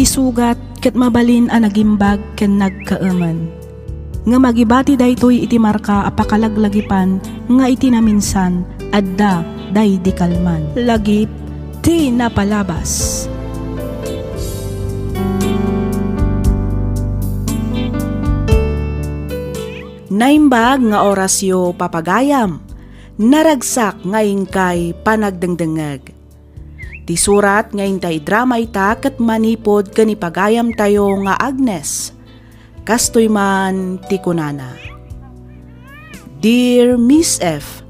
isugat ket mabalin a nagimbag ken nagkaaman. Nga magibati daytoy iti marka apakalaglagipan nga iti naminsan adda day di kalman. Lagip ti napalabas. Naimbag nga orasyo papagayam, naragsak ngayon kay panagdengdengag. Ti surat ngayon tay drama ita kat manipod kanipagayam tayo nga Agnes. Kastoy man ti kunana. Dear Miss F,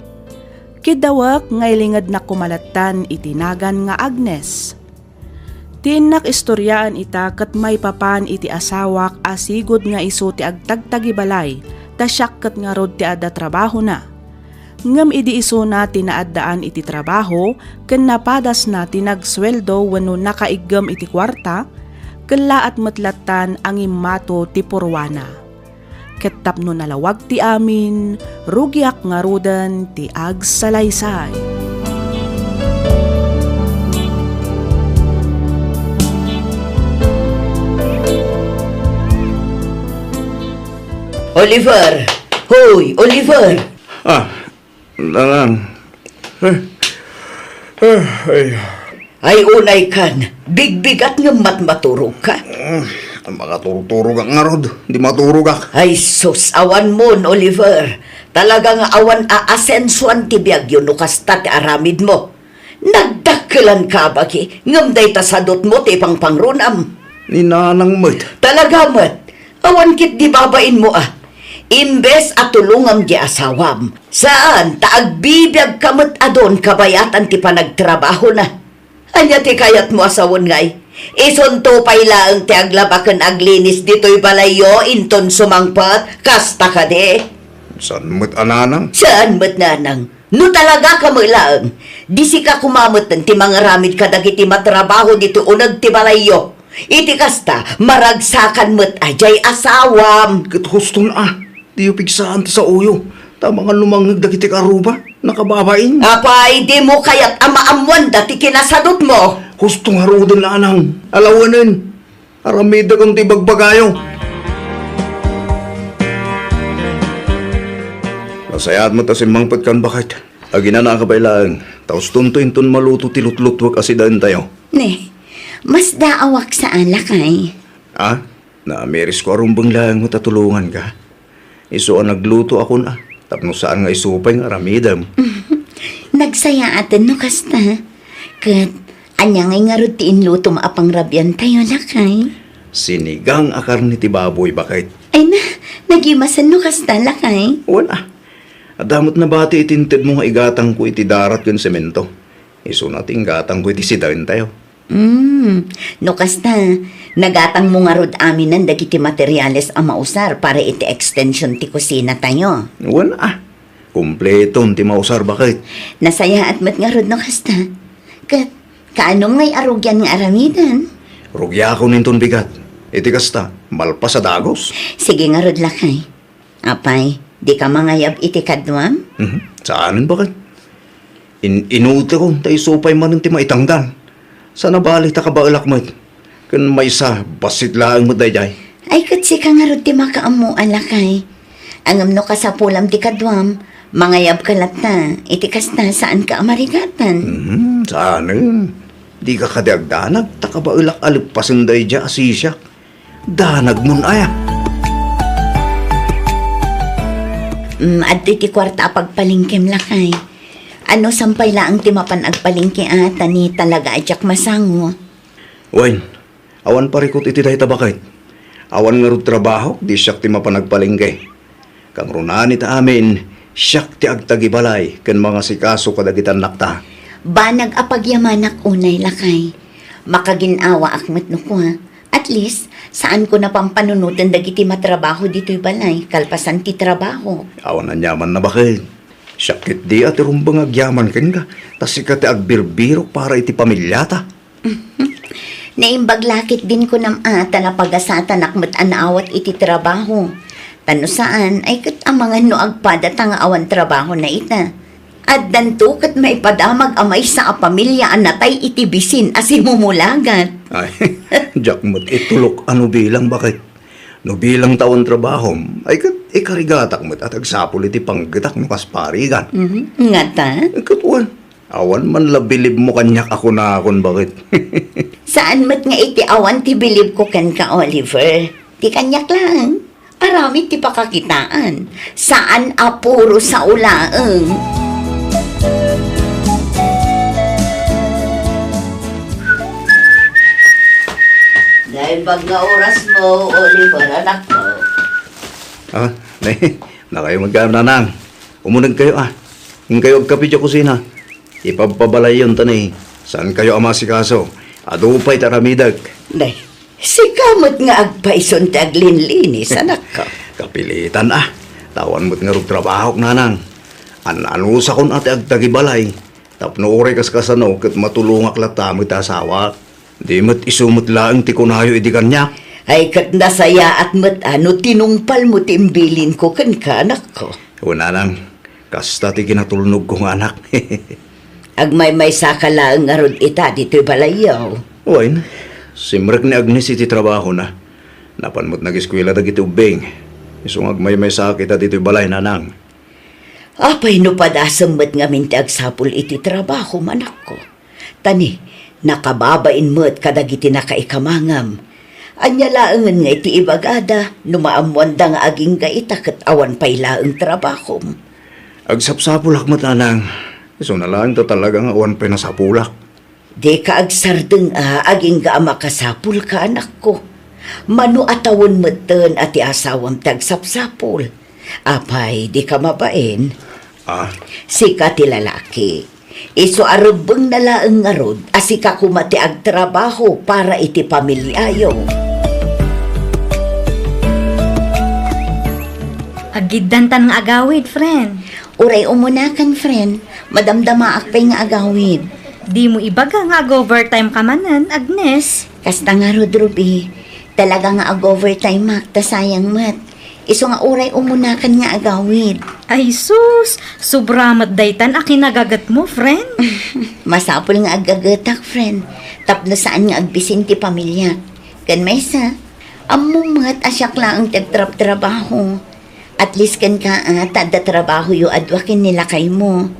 kidawak ngaylingad na kumalatan itinagan nga Agnes. Tinak istoryaan ita kat may papan iti asawak asigod nga iso ti agtagtagibalay tasyak kat nga rod ti adda trabaho na. Ngam idi iso na tinaaddaan iti trabaho ken napadas na tinagsweldo wenno nakaiggam iti kwarta kella at matlatan ang imato ti purwana. Ket tapno nalawag ti amin, rugyak nga rudan ti agsalaysay. Oliver! Hoy, Oliver! Dalan. Ay unay kan, bigbigat nga matmaturog ka. Makaturog nga rod, di maturog ak. Ay sus, awan mon, Oliver. Talaga nga awan aasensuan ti biyagyo no kasta ti aramid mo. Nagdakilan ka baki, ngam day tasadot mo ti pangpangrunam. Ninanang mat. Talaga mat, awan kit di babain mo ah. Imbes at tulungam di asawam. Saan taagbibiyag kamot adon kabayatan ti panagtrabaho na. Anya ti kayat mo asawon ngay. Isunto payla ang ti aglabakan aglinis dito'y balayo inton sumangpat kasta ka de. Saan mat ananang? Saan mat nanang? No talaga ka mo lang. Di si ka kumamot ng ti mga ramid kadagiti matrabaho dito unag ti balayo. Iti kasta maragsakan mo't ajay asawam. Kat huston di yung pigsaan ti sa uyo. Tama nga lumangag dagiti karuba, nakababain. Apay, di mo kaya't amaamuan dati kinasadot mo. Hustong harudan na anang, alawanan. Aramida kang tibagbagayo. Nasayat mo ta simangpat kan bakit. Agina na kabailaan, taos tunto-inton maluto tilutlutwag asidan tayo. Ne, mas daawak sa alakay. Namiris ko arumbang lang mo tatulungan ka. Iso ang nagluto ako na. Tapno saan nga isupay nga ramidam. Nagsaya atin no kasta. Kat, anya ngay nga rutiin luto maapang rabyan tayo lakay. Sinigang akar ni ti baboy bakit? Ay na, nagimasan no kasta lakay. Wala. Adamot na bati itinted mo nga igatang ko iti darat kan semento. Iso nating gatang ko iti sidain tayo. No kasta, nagatang mo nga rod aminan dagiti materyales ang mausar para iti extension ti kusina tayo. Wala. Kompleto ti mausar bakit? Nasaya at mat nga rod no kasta. Kat, kaanong ngay arugyan nga aramidan? Rugya ko ninton bigat. Iti kasta, malpas sa dagos. Sige nga rod lakay. Apay, di ka mangayab iti kadwam? Saanin bakit? Inuti ko, tayo supay man ti maitangdan. Sana balik ta kabaalak mo. Kan may isa, basit lang mo dayay. Ay katsi ka nga rod ti makaamu alakay. Angam no ka sa pulam ti kadwam, mangayab ka lata, iti kasta saan ka amarigatan. Saanin? Di ka kadagdanag, ta kabaalak alipasin dayay asisya. Danag mun aya. At iti kwarta pagpalingkim lakay. Ano sampay laang ti mapan agpalingki ata ni talaga adyak masango. Wain, awan parikot iti dahi tabakit. Awan nga rod trabaho, di siyak ti mapanagpalingke. Kang runani ta amin, siyak ti agtagibalay, ken mga sikaso kadagitan nakta. Banag apagyamanak unay lakay. Makaginawa akmet no ko ha. At least, saan ko na pampanunutan dagiti matrabaho dito'y balay, kalpasan ti trabaho. Awan na nyaman na bakit. Syakit di at irumbang agyaman ken ka. Tas ikati agbirbiro para iti pamilyata. Naimbaglakit din ko nam ata na pagasatan akmat anaawat iti trabaho. Tano saan ay kat ang mga no agpada nga awan trabaho na ita. At danto kat may padamag amay sa pamilya anatay itibisin asi mumulagat. Ay, jakmot itulok ano bilang bakit? No bilang taon trabaho, ay kat ikarigatak mo't at agsapol iti panggatak no kasparigan. Nga ta? Katuan, awan man labilib mo kanyak ako na akon bakit? Saan mat nga iti awan ti bilib ko kan ka, Oliver? Ti kanyak lang. Arami ti pakakitaan. Saan apuro sa ulaeng? Dahil pag nga oras mo, Oliver, anak ko. Ah, na kayo magkaranang. Umunag kayo Yung kayo agkapit yung kusina. Ipapabalay yun tanay. Saan kayo amasikaso? Adupay taramidag. Day, si kamot nga agpaison ti aglinlinis, anak ko. Kapilitan Tawan mo't nga rug trabaho nanang. Anusa kon ate agtagibalay. Tapno ore kas kasano kat matulungak lata mo't asawa. Di mo't isumot laang ti kunayo idi kanya. Ay kat nasaya at mat ano tinungpal mo timbilin ko kan ka, anak ko. Una lang, kasta ti kinatulnog kong anak. Agmay-may sakalaang nga rod ita dito'y balayaw. Uwain, simrek ni Agnes iti trabaho na. Napan mo't nag-eskwela dagiti ubing. Isong agmay-may sakit at ito'y balay nanang. Apay no padasamot nga minti agsapol iti trabaho, manak ko. Tani, nakababain mo't kadagiti nakaikamangam. Anya laangan nga iti ibagada, numaamuanda nga aging gaita kat awan pay laang trabaho. Agsapsapulak mo tanang. So na lang to talagang awan pa nasapulak. Di ka agsardeng aging ga makasapul ka, anak ko. Manu atawon meten ati asawam tagsapsapul. Apay, di ka mabain. Sika ti lalaki. Iso arubeng na laang ngarod, asika kumati agtrabaho para iti pamilyayo. Agiddantan nga agawid, friend. Uray umunakan, friend. Madamdama akpay nga agawid. Di mo ibaga nga ag-overtime ka manan, Agnes. Kasta nga rod, Ruby. Talaga nga ag-overtime mak, ta sayang mat. Iso nga uray umunakan nga agawid. Ay sus, sobramat daytan akin nagagat mo, friend. Masapol nga agagatak, friend. Tapno saan nga agbisin ti pamilya. Kan maysa, amumat asyak lang ang tagtrap-trabaho. At least kan ka tada trabaho yu adwakin nila kay mo.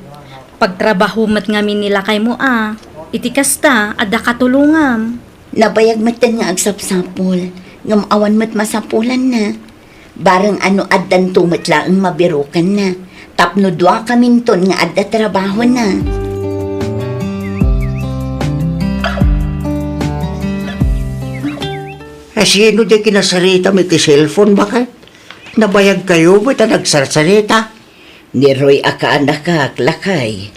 Pagtrabaho mat nga minilakay mo iti kasta, adda katulungam. Nabayag matan nga agsapsapol. Ngam awan mat masapulan na. Barang ano addan tumat lang mabirukan na. Tapno dua kaminton nga adda trabaho na. Sino di kinasarita may ti cellphone bakit? Nabayag kayo ba ta nagsarsalita? Ni Roy anak lakay.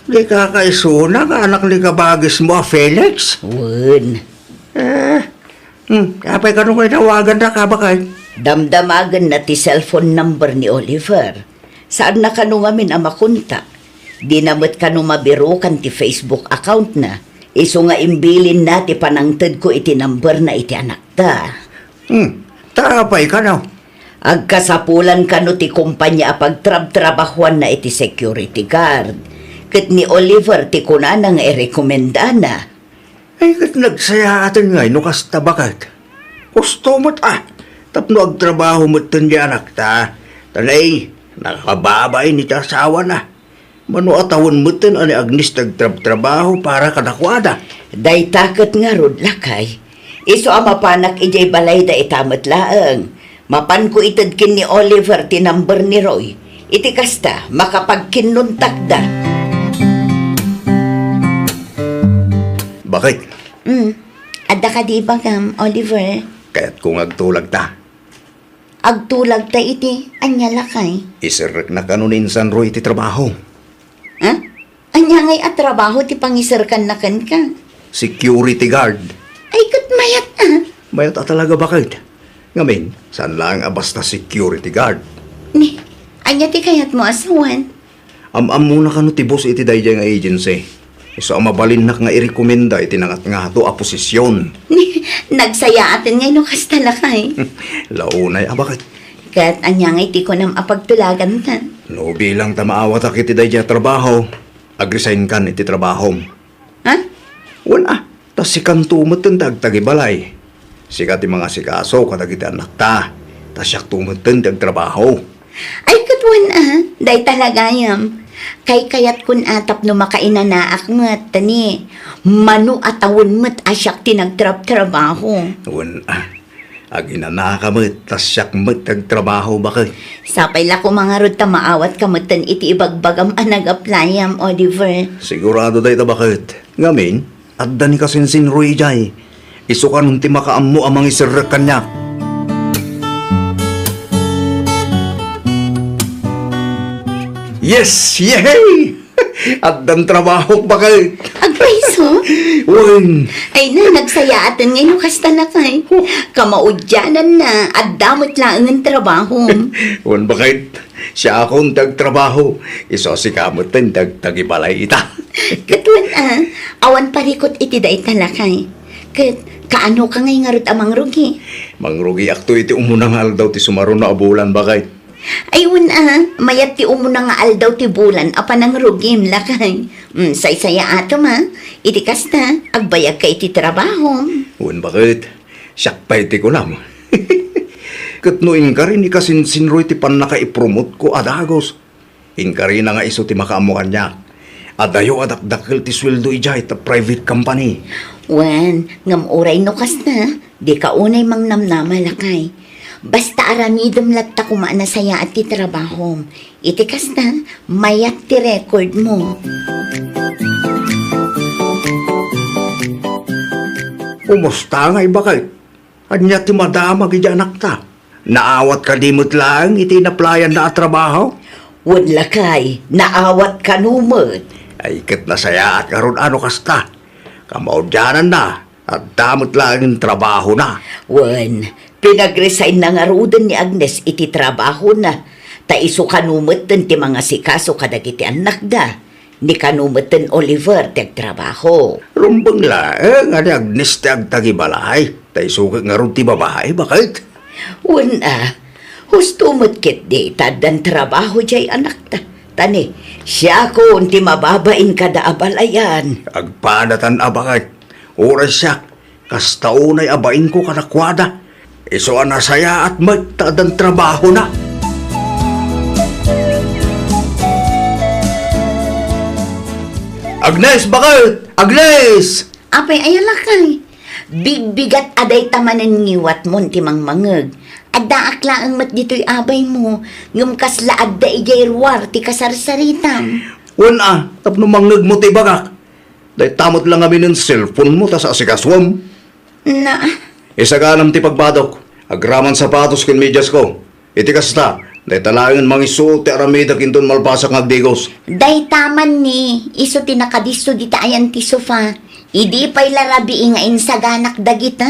Di ka kaisuna ka anak ni kabagis mo, Felix? Wun. Kapay ka nung nawagan na ka bakit? Damdamagan na ti cellphone number ni Oliver. Saan na kanu ngamin amakunta? Di namot kanu mabirukan ti Facebook account na. Iso nga imbilin na ti panangtad ko iti number na iti anak ta. Tapay ka na. Agkasapulan kanu ti kumpanya pagtrab-trabahuan na iti security guard. Kat ni Oliver ti kunana nga irekomenda na. Ay kat nagsaya atin nga, no kasta bakit? Gusto mo't tapno agtrabaho mo't tan di anak ta. Tanay, nakababay ni ta asawa na. Mano atawon mo't tan ani Agnes nagtrabaho para kadakwada. Day takot nga rod lakay. Iso amapanak ijay balay da itamat laang. Mapan ko itadkin ni Oliver ti number ni Roy. Iti kasta makapagkinuntak da. Bakit? Adda ka di ba kam, Oliver? Kaya't kung agtulag ta. Agtulag ta iti, anya lakay. Isirek na kanuninsan ro iti trabaho. Anya ngay at trabaho ti pangisirkan na kan ka. Security guard. Ay kat mayat Mayat talaga bakit? Ngamin, saan lang basta security guard? Ni, anya ti kayat mo asawan. Am muna ka no tibos iti dayjay nga agency. So mabalin nak nga irekomenda iti nangat nga to a posisyon. Ni, nagsaya atin ngay no kasta lakay. Launay bakit? Kat anya ngay ti ko nam apagtulagan ta. No bilang tamaawat ak iti day trabaho, agresign kan iti trabaho. Ha? Wala, tas si kantumot ang tagtagibalay. Sikat yung mga sikaso kadag iti anak ta, tas siyak tumot ang tagtrabaho. Ay, katwan day talagayam. Kay kayat kun atap no makainanaak met, tani. Manu atawon met asyak tinagtrab-trabaho. Wala, aginanakamot, tas siyak mat tagtrabaho bakit. Sapay la ko mga rod maawat kamutan iti ibagbagam nag-applyam, Oliver. Sigurado day ta bakit. Ngamin, at dani kasinsin Roy jay. Isukan nun ti makaammo amang isirrak kanyak. Yes! Yay! At dan trabaho bakit. Agpaiso? Wen! Ay na, nagsaya atin ngayon kasta na kay. Kamaudyanan na at damot lang ang trabaho. Wen bakit? Siya akong tagtrabaho. Iso si kamot ten tagtagibalay ita. Katwan awan parikot iti day talakay. Kaano ka ngay ngarot amang rugi? Mangrugi akto iti umunang aldaw ti sumaron na abulan bakit. Ayun mayat ti umuna nga aldaw ti bulan apan ang rugim lakay. Say-saya ato iti kasta, agbayag ka iti trabaho. Wen bakit? Siyak pa iti ko lang. Katno inkarin ni kasinsinroy ti pan naka-ipromote ko adagos. Inkarin na nga iso ti makaamukan niya. Adayo adakdakil ti sweldo ijay ta private company. Wan, ngam uray no kasta, di ka unay mang namnamalakay. Basta aramidom latta kumaana saya at ti trabaho. Iti kasta, mayat ti record mo. Umusta nga bakit? Anya ti madama gidi anak ta. Naawat ka dimot lang iti naplayan na trabaho? Wadla kay, naawat ka numot. Ay ket nasaya at karon ano kasta. Kamaudyanan na at damot lang yung trabaho na. Wan, pinag-resign na nga rudan ni Agnes iti trabaho na. Ta iso kanumeten ti mga sikaso kadagiti anak da. Ni kanumeten Oliver ti trabaho. Rumbang laeng nga ni Agnes ti agtagibalay. Tay sukit nga ron ti babae, bakit? Wan hustumot kit di tadan trabaho jay anak ta. Tani, siya ko unti mababain kada abalayan. Agpanatan abakit. Oras siya, kastaunay abain ko kanakwada. Iso anasaya at magtadan trabaho na. Agnes, bakit? Agnes! Apay ayalakay. Bigbigat aday tamanan ngiwat mo ti mangmangeg. Adda akla ang mat dito'y abay mo. Ngum kasla adda ijayrwar ti kasarsaritam. Wana, tapno mangeg mo ti bagak. Dahil tamot lang kami ng cellphone mo, tas asikaswam. Na, Isaganam ti pagbadok. Agraman sapatos kin medyas ko. Iti kasta, dahil talangan mangisuot ti aramida kinton malpasak ng agdigos. day taman ni. Iso ti nakadisto di ayan ti sofa. Idi pa'y larabi nga insaganak dagita.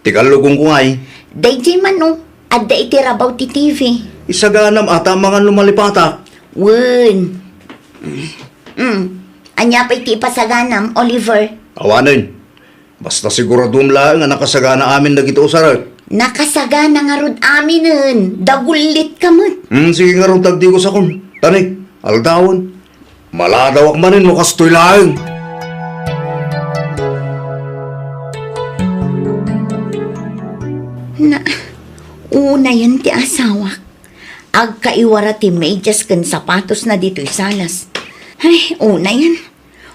Ti kalugong ko ngay. Day jay mano. Adda iti rabaw ti TV. Isaganam ata mga lumalipata. Wun. Anya pa'y ti pasaganam, Oliver. Awanin. Basta siguradum lang nga nakasagana amin na gito usarat. Nakasagana nga rod aminin. Dagulit kamot. Sige nga rin tagdigos akong. Tani, aldawan. Maladawak manin mo kastoy lang. Na, una yan ti asawak. Agkaiwara ti medyas kan sapatos na dito'y salas. Ay, una yan.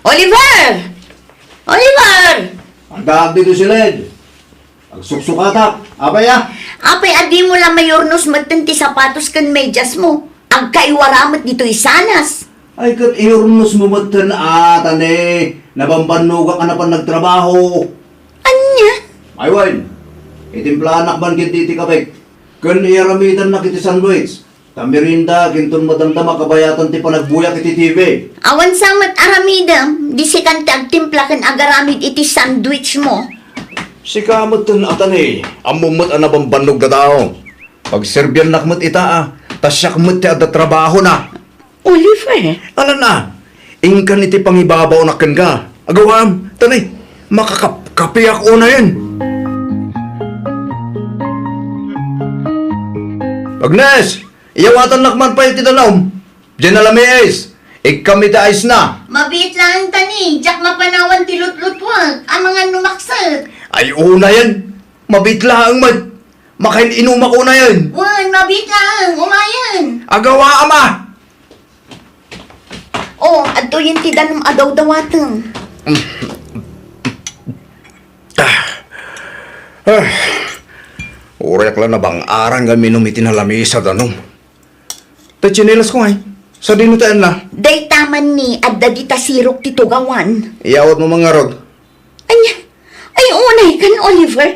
Oliver! Oliver! Ang dito si Led. Agsuksukata. Abaya. Apay, adi mo lang mayornos matan ti sapatos kan medyas mo. Agkaiwara mat dito'y salas. Ay kat iurnos mo matan atan Nabambanuga ka na pa nagtrabaho. Anya? Ay wan. Itimplanak ban kinti ti kapek. Kun iaramidan na kiti sandwich. Tamirinda kinton madamdama kabayatan ti panagbuyak iti TV. Awan samat aramidam. Di si kante agtimplakan agaramid iti sandwich mo. Si kamot tan atan Amumot ang nabambanog na tao. Pag serbyan nakmat ita tasyak mat ti adda trabaho na. Oliver, Alam na. Ingkan iti pangibabaw na ka. Agawam. Tanay. Makakapiyak o na yan. Agnes! Iyawatan nakman pa iti danaw. Jenalamis! Ikami taayos na! Mabit lang tani, jak mapanawan ti lutlutwag, ang mga numaksat. Ay, una yan! Mabitla ang mat! Makain inumak una yan! Wan, mabit lang, umayan. Agawa, ama! Oh, adto yung ti danom adaw-dawatang. Urak lang na bang arang kami numitinalami sa danom. Tachinelas ko ngay. Sa dinutaan na. Day taman ni, adda di ta sirok ti tugawan. Iyawat mo mga rod. Anya, ay unay kan Oliver.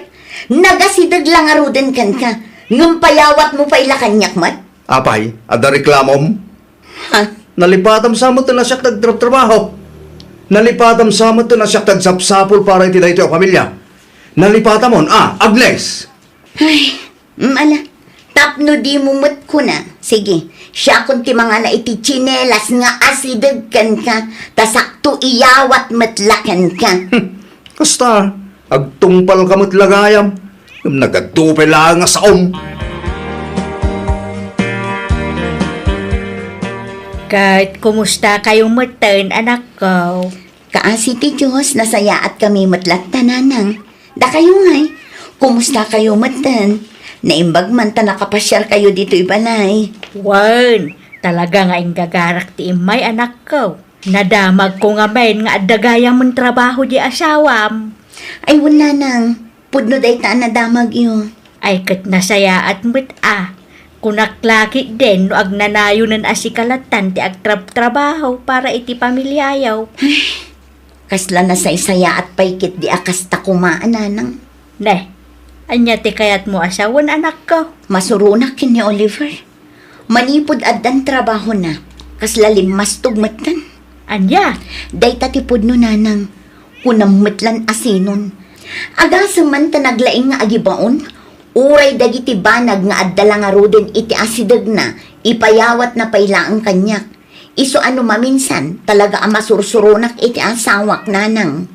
Nagasidag lang aruden kan ka. Ngumpayawat mo pa ila kanyak mat. Apay, ada reklamom. Ha? Nalipatam sa mo na siya trabaho. Nalipatam sa mo na siya sapsapol para iti dahito ang pamilya. Nalipatam mon, Agnes. Ay, ala. Tapno di mo mat ko na. Sige, siya kung ti mga na iti chinelas nga asidag kan ka. Tasakto iyawat matlakan ka. Kasta, agtungpal kamot lagayam. Nagadupay lang nga saom. Kahit kumusta kayong matan, anak ko? Kaasi ti Diyos, nasaya at kami matlat tananang. Da kayo ngay, kumusta kayo matan? Naimbag man ta nakapasyar kayo dito ibalay. Wan, talaga nga gagarak ti imay, anak ko. Nadamag ko nga men nga adagaya mong trabaho di asawam. Ay wala nang, pudno day ta nadamag yun. Ay kat nasaya at mit kunaklaki din no agnanayo ng asikalatan ti agtrabaho para iti pamilyayaw. Kasla na saya at paikit di akas ta kumaan nanang. Ne, anya ti kayat mo asawan, anak ko. Masurunak kin ni Oliver. Manipod addan trabaho na, kasla limas tugmatan. Anya, Day ta ti pudno nanang, kunammitlan asinon. Agasa man ta naglaing nga agibaon, uray dagiti banag nga addala nga ruden iti asidag na, ipayawat na pailaang kanyak. Iso ano maminsan, talaga ang masursurunak iti asawak nanang.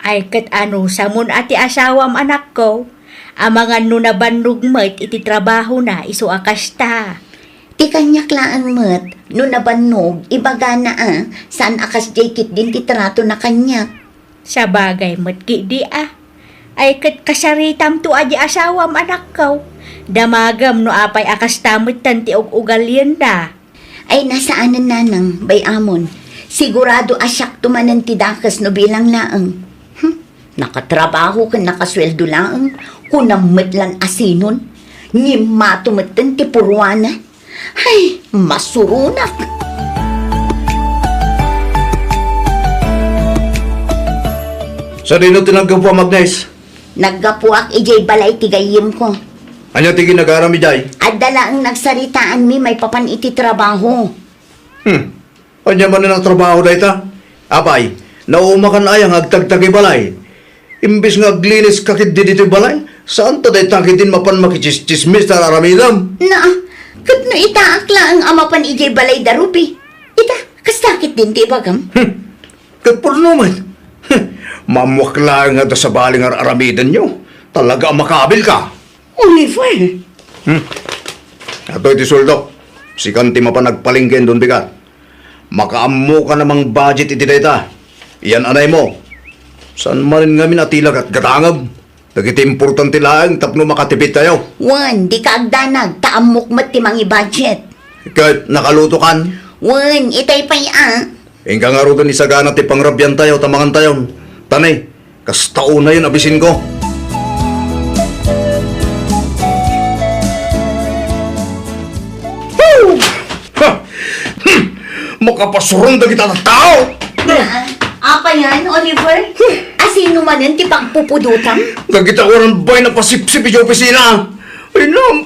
ay kat ano samon ati asawam, anak ko. Ang mga nunabannog met iti trabaho na iso akasta. Ti kanyak laan met, no nabannog, ibaga na saan akas jaykit din ti trato na kanyak. Sa bagay met di ay kat kasaritam to adi asawam, anak ko. Damagam no apay akastamot tanti og ugalyan da. Ay nasaanan nanang, bayamon. Sigurado asyak tumanan ti dakas no bilang laang. Nakatrabaho ka nakasweldo laang, kunammitlan asinon. Ngimatumitan ti purwana. Ay, masurunak. Sa dino tinanggap po, Agnes. Naggapuak ijay balay ti gayim ko. Anya tigin nag-arami day. At dala ang nagsaritaan mi may papan iti trabaho. Anya man na trabaho day ta. Apay, naumakan ay ang agtagtagi balay. Imbis nga aglinis kakit di dito balay, saan ta day takit din mapan makichismis ta aramidam? Na, kat no itaakla ang amapan ijay balay darupi. Ita, kastakit din ti bagam. Kat purno man. Mamwak lang nga sa baling aramidan nyo. Talaga makabil ka. Oliver, Ato iti suldo. Sikanti mapanagpalingkin doon bigat. Makaammo ka namang budget iti data. Iyan anay mo. Saan man nga minatilag at gatangab. Dagiti importante lang tapno makatipid tayo. Wan, di ka agdanag, taamok mat ti mangi budget. Kahit nakaluto kan. Wan, itay pa'y Ingka nga ro ni sagana ti pangrabyan tayo tamangan tayo. Tanay, kastao na yun abisin ko. Makapasurong da kita na tao! Apa yan, Oliver? Asino man yan ti pagpupudutang? Gagita ko rin ba'y napasipsip sa opisina? Ay nam,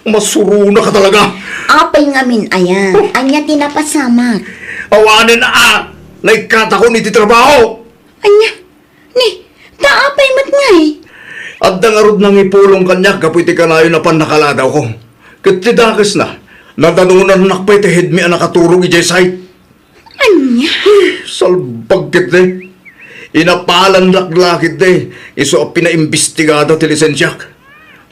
masuruna ka talaga. Apay ngamin ayan, anya tinapasamak. Awanin na naikata ko ni ti trabaho. Anya, ni, taapay mat nga At dangarod nang ipulong kanyak kapoy ti kanayo na panakaladaw ko. Katidakas na, nadanunan nakpay ti hedmi ang nakaturong ijay site. Anya? Salbag kit de. Inapalan laklakit de. Iso ang pinaimbestigada ti lisensyak.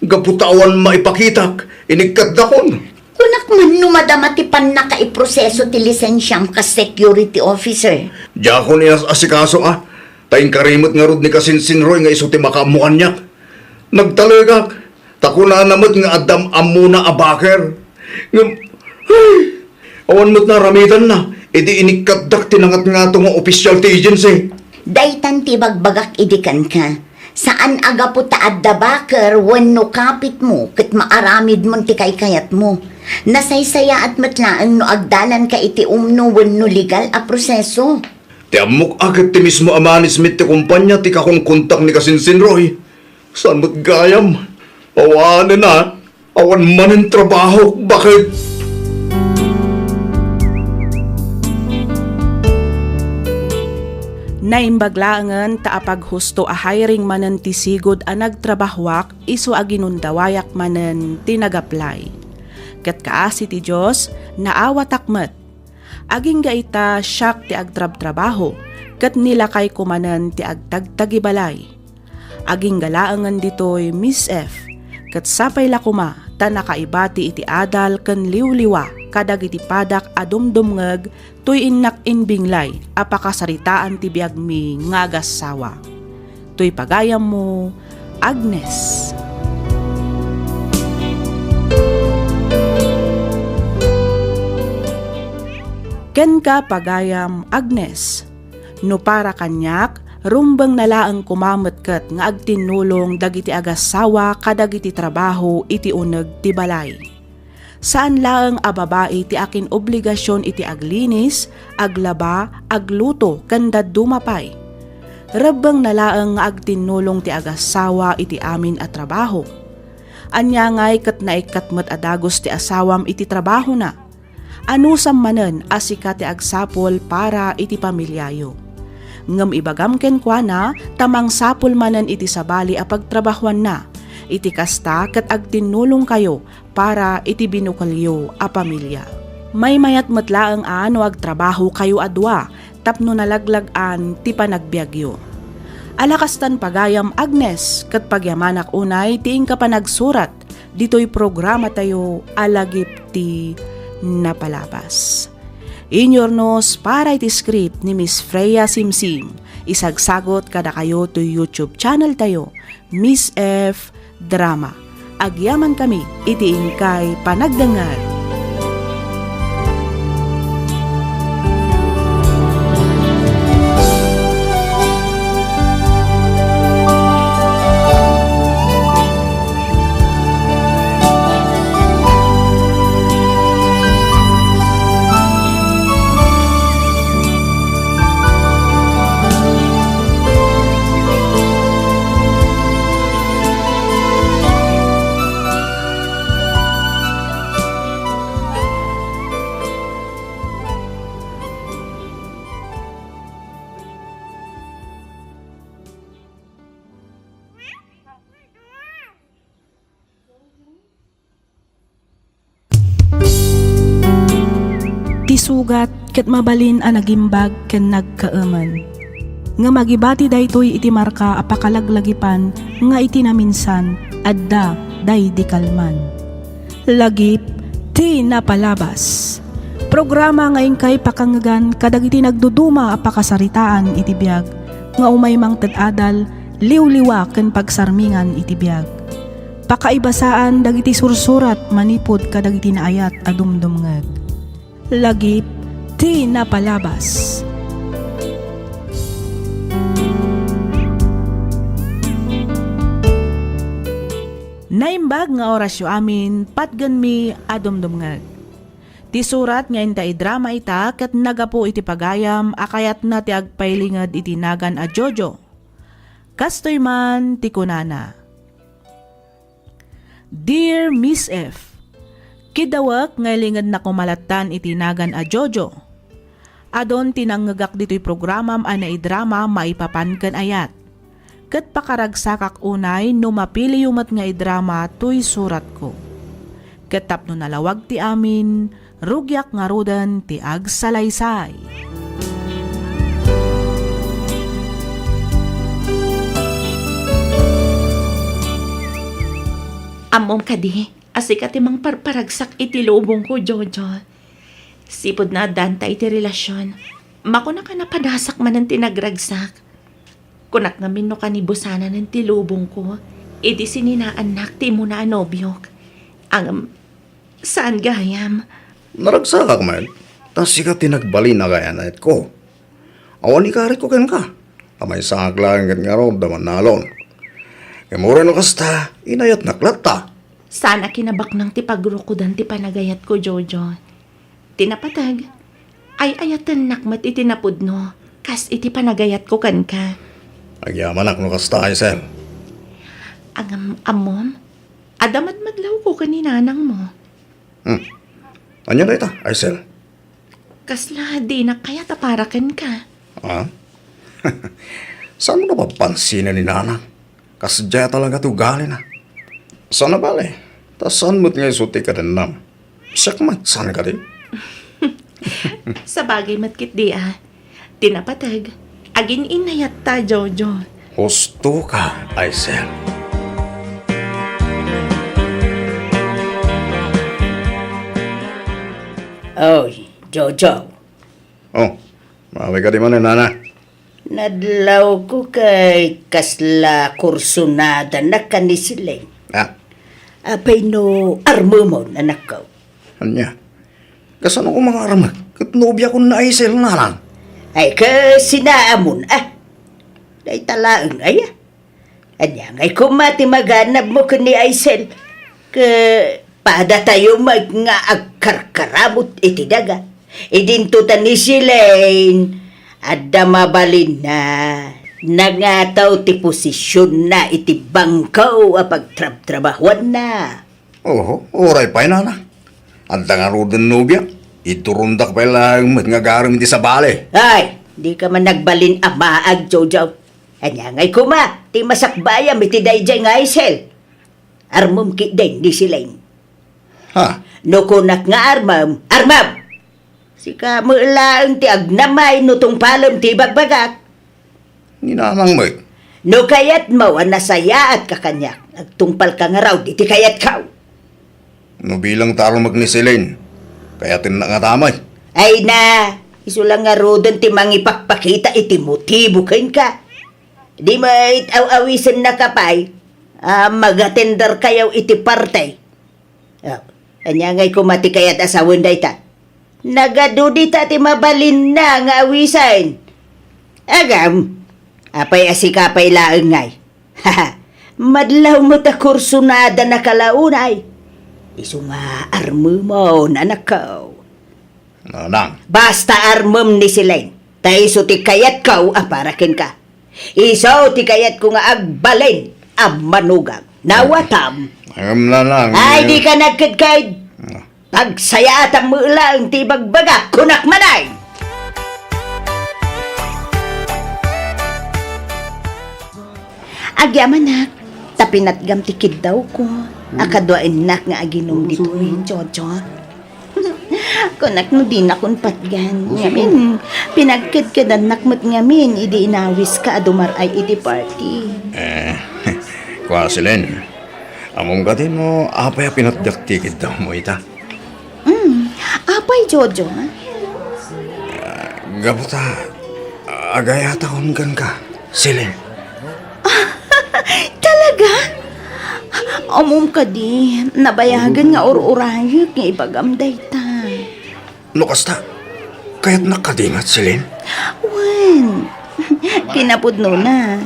Gaputawan maipakitak, inigkat dakon. Kuna Anak man no madamatipan na kaiproseso ti lisensyang ka security officer. Diya ko niya asikaso Tayong karimot nga rod ni Kasinsinroy nga iso ti makamuan niya. Nagtalegak. Takuna namot nga Adam Amuna Abaker. Nga, awan mo't naramitan na. Idi inikatdak tinangat nga ito nga official ti agency. Daytan ti bagbagak idikan ka. Saan aga po taad da baker wenno kapit mo ket maaramid mo ti kaykayat mo. Nasaysaya at matlaan no agdalan ka iti umno wenno legal a proseso. Ti amok agad ti mismo Amani Smith ti kumpanya ti kakong kontak ni Kasinsinroy. Saan mo't gayam? Awanan na. Awan man ang trabaho. Bakit? Naimbaglaangan taapag husto a hiring manen ti sigod a nagtrabahwak isu a ginundawayak manen tinagaplay. Ket kaasi ti Dios naawa takmet. Aging gaita siyak ti agtrab-trabaho ket nilakay kumanen ti agtagtagibalay. Aging galaangan ditoy Miss F. Ket sapay lakuma ta nakaibati iti adal ken liwliwa kadag iti padak adumdumngeg tuy innak inbinglay apakasaritaan ti biag mi ngagassawa. Tuy pagayam mo, Agnes. Ken ka pagayam, Agnes. No para kanyak, rumbang nalaang kumamot ket nga agtinulong dagiti agassawa kadag iti trabaho iti uneg ti balay. Saan laeng a babae ti akin obligasyon iti aglinis, aglaba, agluto kanda dumapay. Rabbang nalaeng nga agtinulong ti agassawa iti amin a trabaho. Anya ngay ket naikatmet adagos ti asawam iti trabaho na. Anusam manen asika ti agsapol para iti pamilyayo. Ngem ibagam ken kuana tamang sapol manen iti sabali a pagtrabahuan na. Iti kasta ket agtinulong kayo para iti binukalyo a pamilya. May mayat metlaeng ano agtrabaho kayo adwa tapno nalaglagan ti panagbiagyo. Alakastan pagayam, Agnes, ket pagyamanak unay tiing ka panagsurat ditoy programa tayo alagip ti napalabas. Inyornos para iti script ni Miss Freya Simsim. Isagsagot kada kayo to YouTube channel tayo, Miss F Drama. Agyaman kami, iti ingkay panagdangal. Sugat ket mabalin a nagimbag ken nagkaeman. Nga magibati daytoy iti marka apakalaglagipan nga iti naminsan adda day di kalman. Lagip ti napalabas. Programa nga ingkay pakangagan kadag iti nagduduma apakasaritaan iti biag nga umay mang tadadal liwliwa ken pagsarmingan iti biag. Pakaibasaan dagiti sursurat manipod kadag iti naayat adumdumngeg. Lagip ti napalabas. Naimbag nga orasyo amin patgan mi adumdumngeg. Ti surat nga inta drama ita ket nagapo iti pagayam akayat na ti agpailinged iti nagan a Jojo. Kastoy man ti kunana. Dear Miss F, kidawak ngaylingad na kumalatan itinagan a Jojo. Adon tinanggagak dito'y programam ana idrama maipapan ken ayat. Ket pakaragsakak unay no mapili yumat nga idrama tuy surat ko. Ket tapno nalawag ti amin, rugyak nga rudan ti agsalaysay. Amom kadi, Asi ka timang parparagsak iti lubong ko, Jojo. Sipod na danta iti relasyon. Mako na ka napadasak man ang tinagragsak. Kunak ngamin no kanibusana ng tilubong ko. Idi sininaanak ti mo na anobyok. Ang saan gayam? Naragsak man. Tas sika tinagbali na kaya na ko. Awan ni kari ko ken ka. Amay sangag lang ken nga ron daman nalon. Kemura no kasta, inayat naklata. Sana kinabak ng tipagrukudan ti panagayat ko, Jojo. Tinapatag. Ay ayatan nakmat itinapod no. Kas iti panagayat ko kan ka. Agyaman no kasta, Aisel. Ang amom, adamat madlaw ko kaninanang mo. Anya na ita, Aisel? Kasla di na kaya taparakan ka. Ha? Saan mo na papansinan ni Nana? Kasadya talaga tugali na. Saan na bale? Tas saan mo't nga isuti ka rin nam? Siyak mat, saan ka rin? Sa bagay matkit di tinapatag. Agin inayat ta, Jojo. Husto ka, Aisel. Oy, Jojo. Oh, mawi ka di man Nana. Nadlaw ko kay kasla kursunada na kanisiling. Ah, Apay no armumon, anak ko. anya? Kasano ko mga aramag? Katnobya ko na Aisel na lang. Ay, kasi naamon, Day talaang, Anya, ngay kumati maganap mo ka ni Aisel. Pada tayo nga agkarkaramot iti daga. Idintutan ni Silain. Adda mabalin na. Nangataw ti posisyon na iti bangkaw apag trabahuan na. Oo, oray pa Nana. Anta nga rodan nobya. Iturundak pa lang nga garam di sa bale. Ay, di ka man nagbalin amaag, Jojo. Anya ngay kuma, ti masakbayam iti dayjay nga Aisel. Armum ki din di Silain. Ha? No kunak nga armam. Sika mo lang ti agnamay no tong palom ti bagbagak. Ninanang mo. No kayat mo nasaya at kakanyak. Agtungpal ka nga raw, di ti kayat kaw. No bilang taro magnisilin. Kaya tinangatamay. Ay na, isulang nga rodon ti mangipakpakita iti motibo kain ka. Di mo itaw-awisan na kapay, magatender kayaw iti partay. Anya ngay kumati kayat asawan day ta. Nagadudi ta ti mabalin na nga awisan. Agam, apay asikapay laeng ngay. Madlaw mo ta kursunada na kalaunay. Isu nga armo mo, anak ko. Nanang. Basta armom ni Silain. Taiso ti kayat ko, aparakin ka. Iso ti kayat ko nga agbalin, manugang. Nawatam. Nanang. Ay, di ka nagkadkad. Tagsaya at ang mulang ti bagbaga, kunak manay. Agyaman nak, tapinatgam tikid daw ko. Akadwain nak nga aginom dito Jojo. Kunak no din akong patgan. Ngamin, pinagkid-kidan nakmat ngamin, idi inawis ka adumar ay idi party. Kwasilin. Among gatin mo, apay pinatjaktikid daw mo ita. Apay, Jojo, ha? Gabuta, agayata kong gan ka. Silin. Talaga? Amom ka di, nabayagan nga or-urayot nga ipagamday ta. Lukasta, kaya't nakadingat silin. Wen, kinapudno na.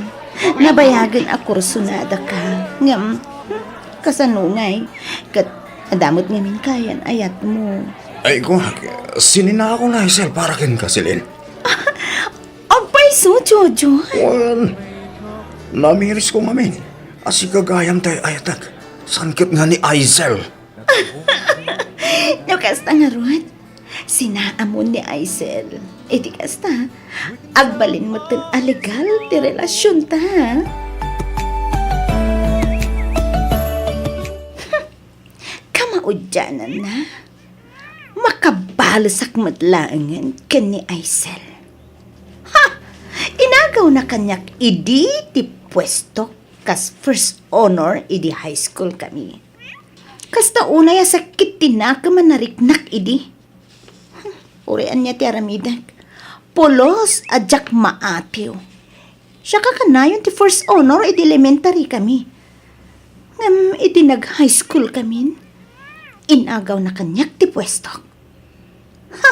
Nabayagan a kursunada ka. Ngam, kasanungay, kat adamot ngamin kayan ayat mo. Ay ko, sinina ako na Isel para kin ka silin. Abay so, Jojo. Well, namiris ko mamin. Asi kagayam tayo ayatak. Sangkit nga ni Aisel. Kasta nga Ruat, sinaamon ni Aisel. Di kasta, agbalin mo tin alegal ti relasyon ta. Kamaudyanan na, makabalasak matlaangan kan ni Aisel. Ha! Inagaw na kanyak idi ti pwesto kas first honor idi high school kami. Kasta unay sakit tinaka manariknak idi. Urian niya ti aramidak. Pulos adjak maatiw. Siya kakanayon ti first honor iti elementary kami. Ngam iti nag-high school kami. Inagaw na kanyak ti pwesto. Ha!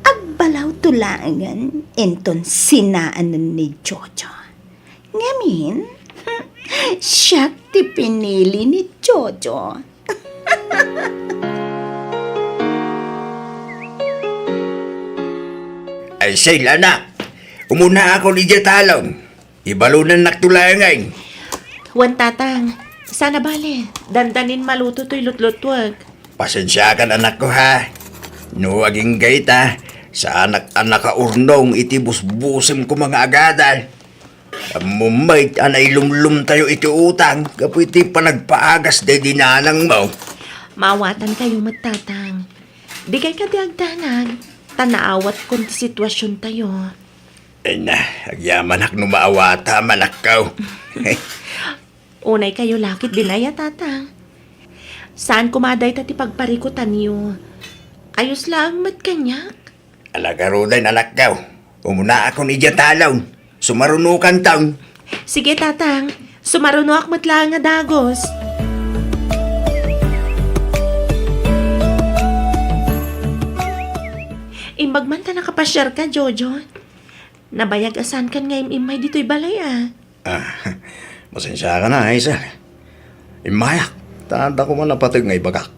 Agbalaw tulangan enton sinaanan ni Jojo. Ngamin, siya ti pinili ni Jojo. Ay, sila na. Umuna ako ni Jatalong. Ibalunan naktulangan. Wan tatang, sana bale, dandanin maluto to'y lutlutwag. Pasensya ka anak ko ha. No, aging gaita. Sa anak-anak ka urnong iti busbusim ko mga agadal. Mumay, anay lumlum tayo iti utang. Kapo iti panagpaagas day dinanang mo. Maawatan kayo magtatang. Di kay kadiagdanag. Tanaawat kung ti sitwasyon tayo. Ay na, agyaman ak no maawata manakaw. Unay kayo lakit dinaya tatang. Saan kumaday tati pagparikutan niyo? Ayos lang matkanyak. Alagaro din alakaw. Umuna ako ni Jatalaw. Sumarunukan taon. Sige tatang, sumaruno ak matlang nga dagos. Imbagman ta nakapasyar ka, Jojo. Nabayag asan kan nga imay dito'y balay ah. Masensya ka na, Hazel. Imayak. Tanda ko man napatig nga ibagak.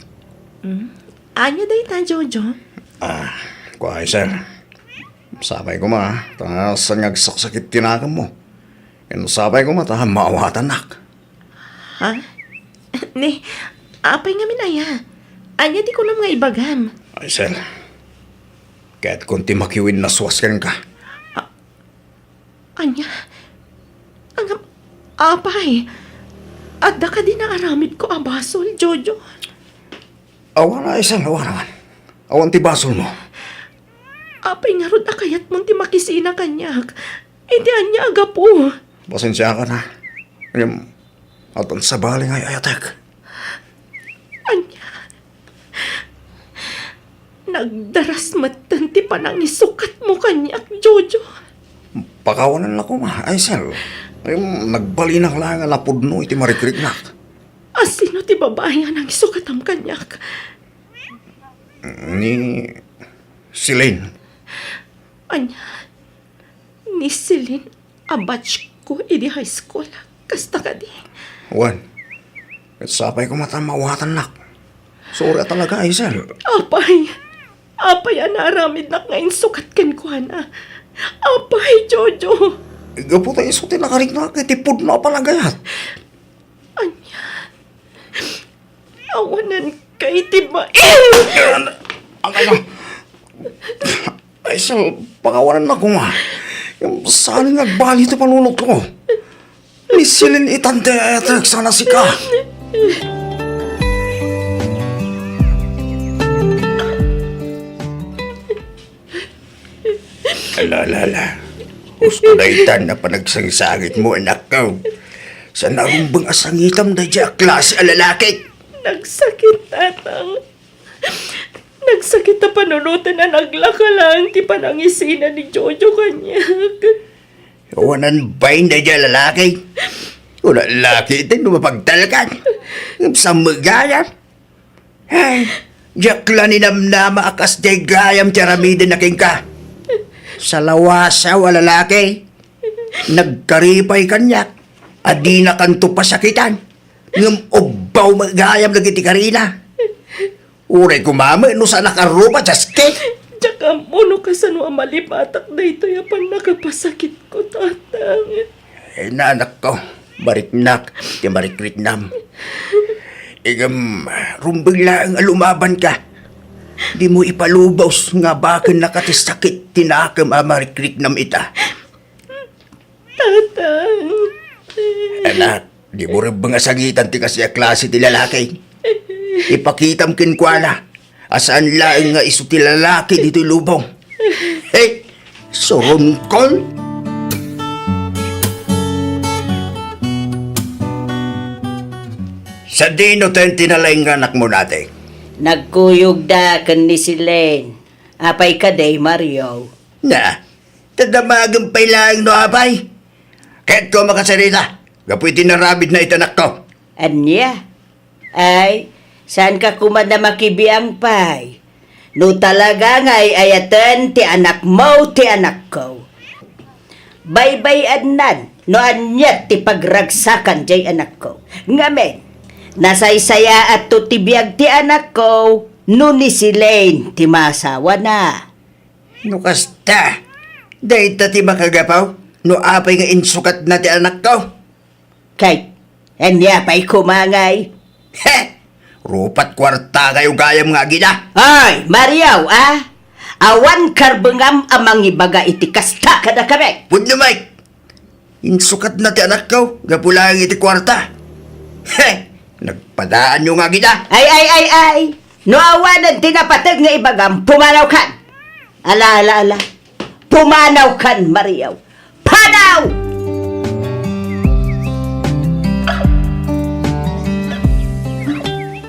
Anya day ta, Jojo? Ko, Hazel. Sabay ko ma, saan nagsaksakit tinakam mo. Yan sabay ko ma, maawatan nak. Ha? Ni, apay nga minaya. Anya di ko lang nga ibagam. Hazel, kahit kunti makiwin na suwaskan ka. Anya? Ang apay. Adda ka din ang aramid ko abasol, Jojo. Awa na, Hazel, awa naman. Awan ti basol mo. Apay nga rod akayat mong ti makisina kanyak. Hindi anya aga po. Pasensya ka na. Ngayon, atan sa baling ay ayatek. Anya. Nagdaras matan ti panang isukat mo kanyak, Jojo. Pakawanan na ko ma, Hazel. Ngayon, nagbalinang lang nga napudno iti marikriknak. Asino ti babae nga nang isukatam kanyak? Ni Silene. Anya, ni Celine, abatch ko idi high school. Kasta ka di. Juan, at sapay ko matamawatan nak. Sorry talaga, Hazel. Apay ang naramid na ngayon sukat kan ko na. Apay, Jojo. Gapo tayo isuti nakarik na kitipod na palagayat. Anya, awanan kay tibain. Ano? Hazel, pakawanan na ko nga. Yung saan nagbali ito panunod ko. Ni Silene itante etek sana si ka. Alala. Gusto na itan na panagsangsangit mo, anak ko. Sa narumbang asangitam na dya klase alalaki. Nagsakit, tatang. Nagsakit na panunutan na naglaka lang ti panangisina ni Jojo kanyak. Wanan bain na dya lalaki. Wala lalaki ito lumapagdalkan. Sa magayan. Ay, jakla ni namnama akas day gayam tiyaramidin na king ka. Sa lawasa wala lalaki. Nagkaripay kanyak. Adi na kanto pasakitan. Ngam obaw magayam lagi ti karina. Uray kumama, no sa nakarupa, jaske. Tsaka mo ka sa no malipatak na ito yapan nakapasakit ko, tatang. Eh, nanak ko, bariknak, ti barikritnam. Igam, rumbang lang lumaban ka. Di mo ipalubaws nga bakin nakatisakit tinakam amarikritnam ita. Tatang. Anak, di mo rin mga sagitan ti kasi klase ti lalaki. Ipakitam kinkwana. Asaan lang nga iso ti lalaki dito lubong. Hey, sorongkol. Sa dino tayo tinalay nga anak mo natin. Nagkuyog da kan ni si Len. Apay ka day, Mario. Na, tadamagang pailang no abay. Kahit ko makasarita, gapoy tinarabid na itanak ko. Anya? Ay, saan ka kuman na makibiang pay? No talaga nga'y ayatan ti anak mo, ti anak ko. Baybay adnan, no anyat ti pagragsakan jay anak ko. Ngamen, nasaysaya at tutibiyag ti anak ko, no ni si Lane ti masawa na. No kasta, dahi ti makagapaw, no apay nga insukat na ti anak ko. Kay, anya pa'y kumangay. He! Rupat kwarta kayo gayam nga gina. Ay, Mariaw, ah! Awan karbengam amang ibaga iti kasta kada kami. Pud na Mike, insukat na ti anak ko, gapulang iti kwarta. He! Nagpadaan nyo nga gina. Ay! No awanan tinapatag nga ibagam, pumanaw kan. Ala. Pumanaw kan, Mariaw. Panaw!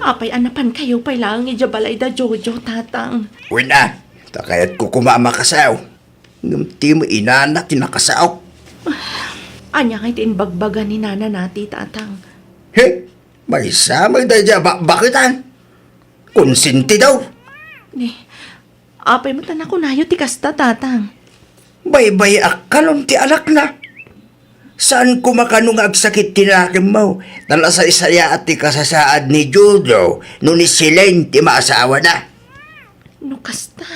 Apay anapan kayo pay lang ijabalay da Jojo, tatang. Uy na, takayat ko kumama kasaw. Ngamti mo inana tinakasaw. Anya nga itinbagbagan ni nana nati, tatang. He! May samay dahil bakitan. Konsinti daw. Ni, apay mo tanak ko nayo ti kasta, tatang. Baybay akalon ti alak na. Saan ko makanong agsakit tinakim mo? Tala sa isaya at ti kasasaad ni Judo, no ni Silen ti maasawa na. No kasta.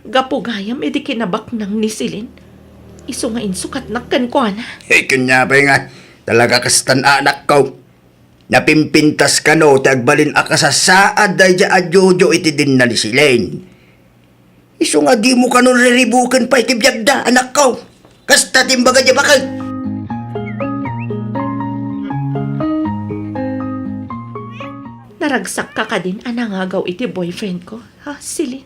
Gapugayam edi kinabak nang nisilin. Iso nga insukat nakkan ko na. Kanya pa nga, talaga kastan anak ko. Napimpintas ka no, tagbalin a kasasaad dahil at Judo iti din na ni Silen. Iso nga di mo kanon riribukan pa itibiyag da, anak ko. Kasta timbaga di bakal. Naragsak ka din anangagaw iti boyfriend ko. Ha, Silin?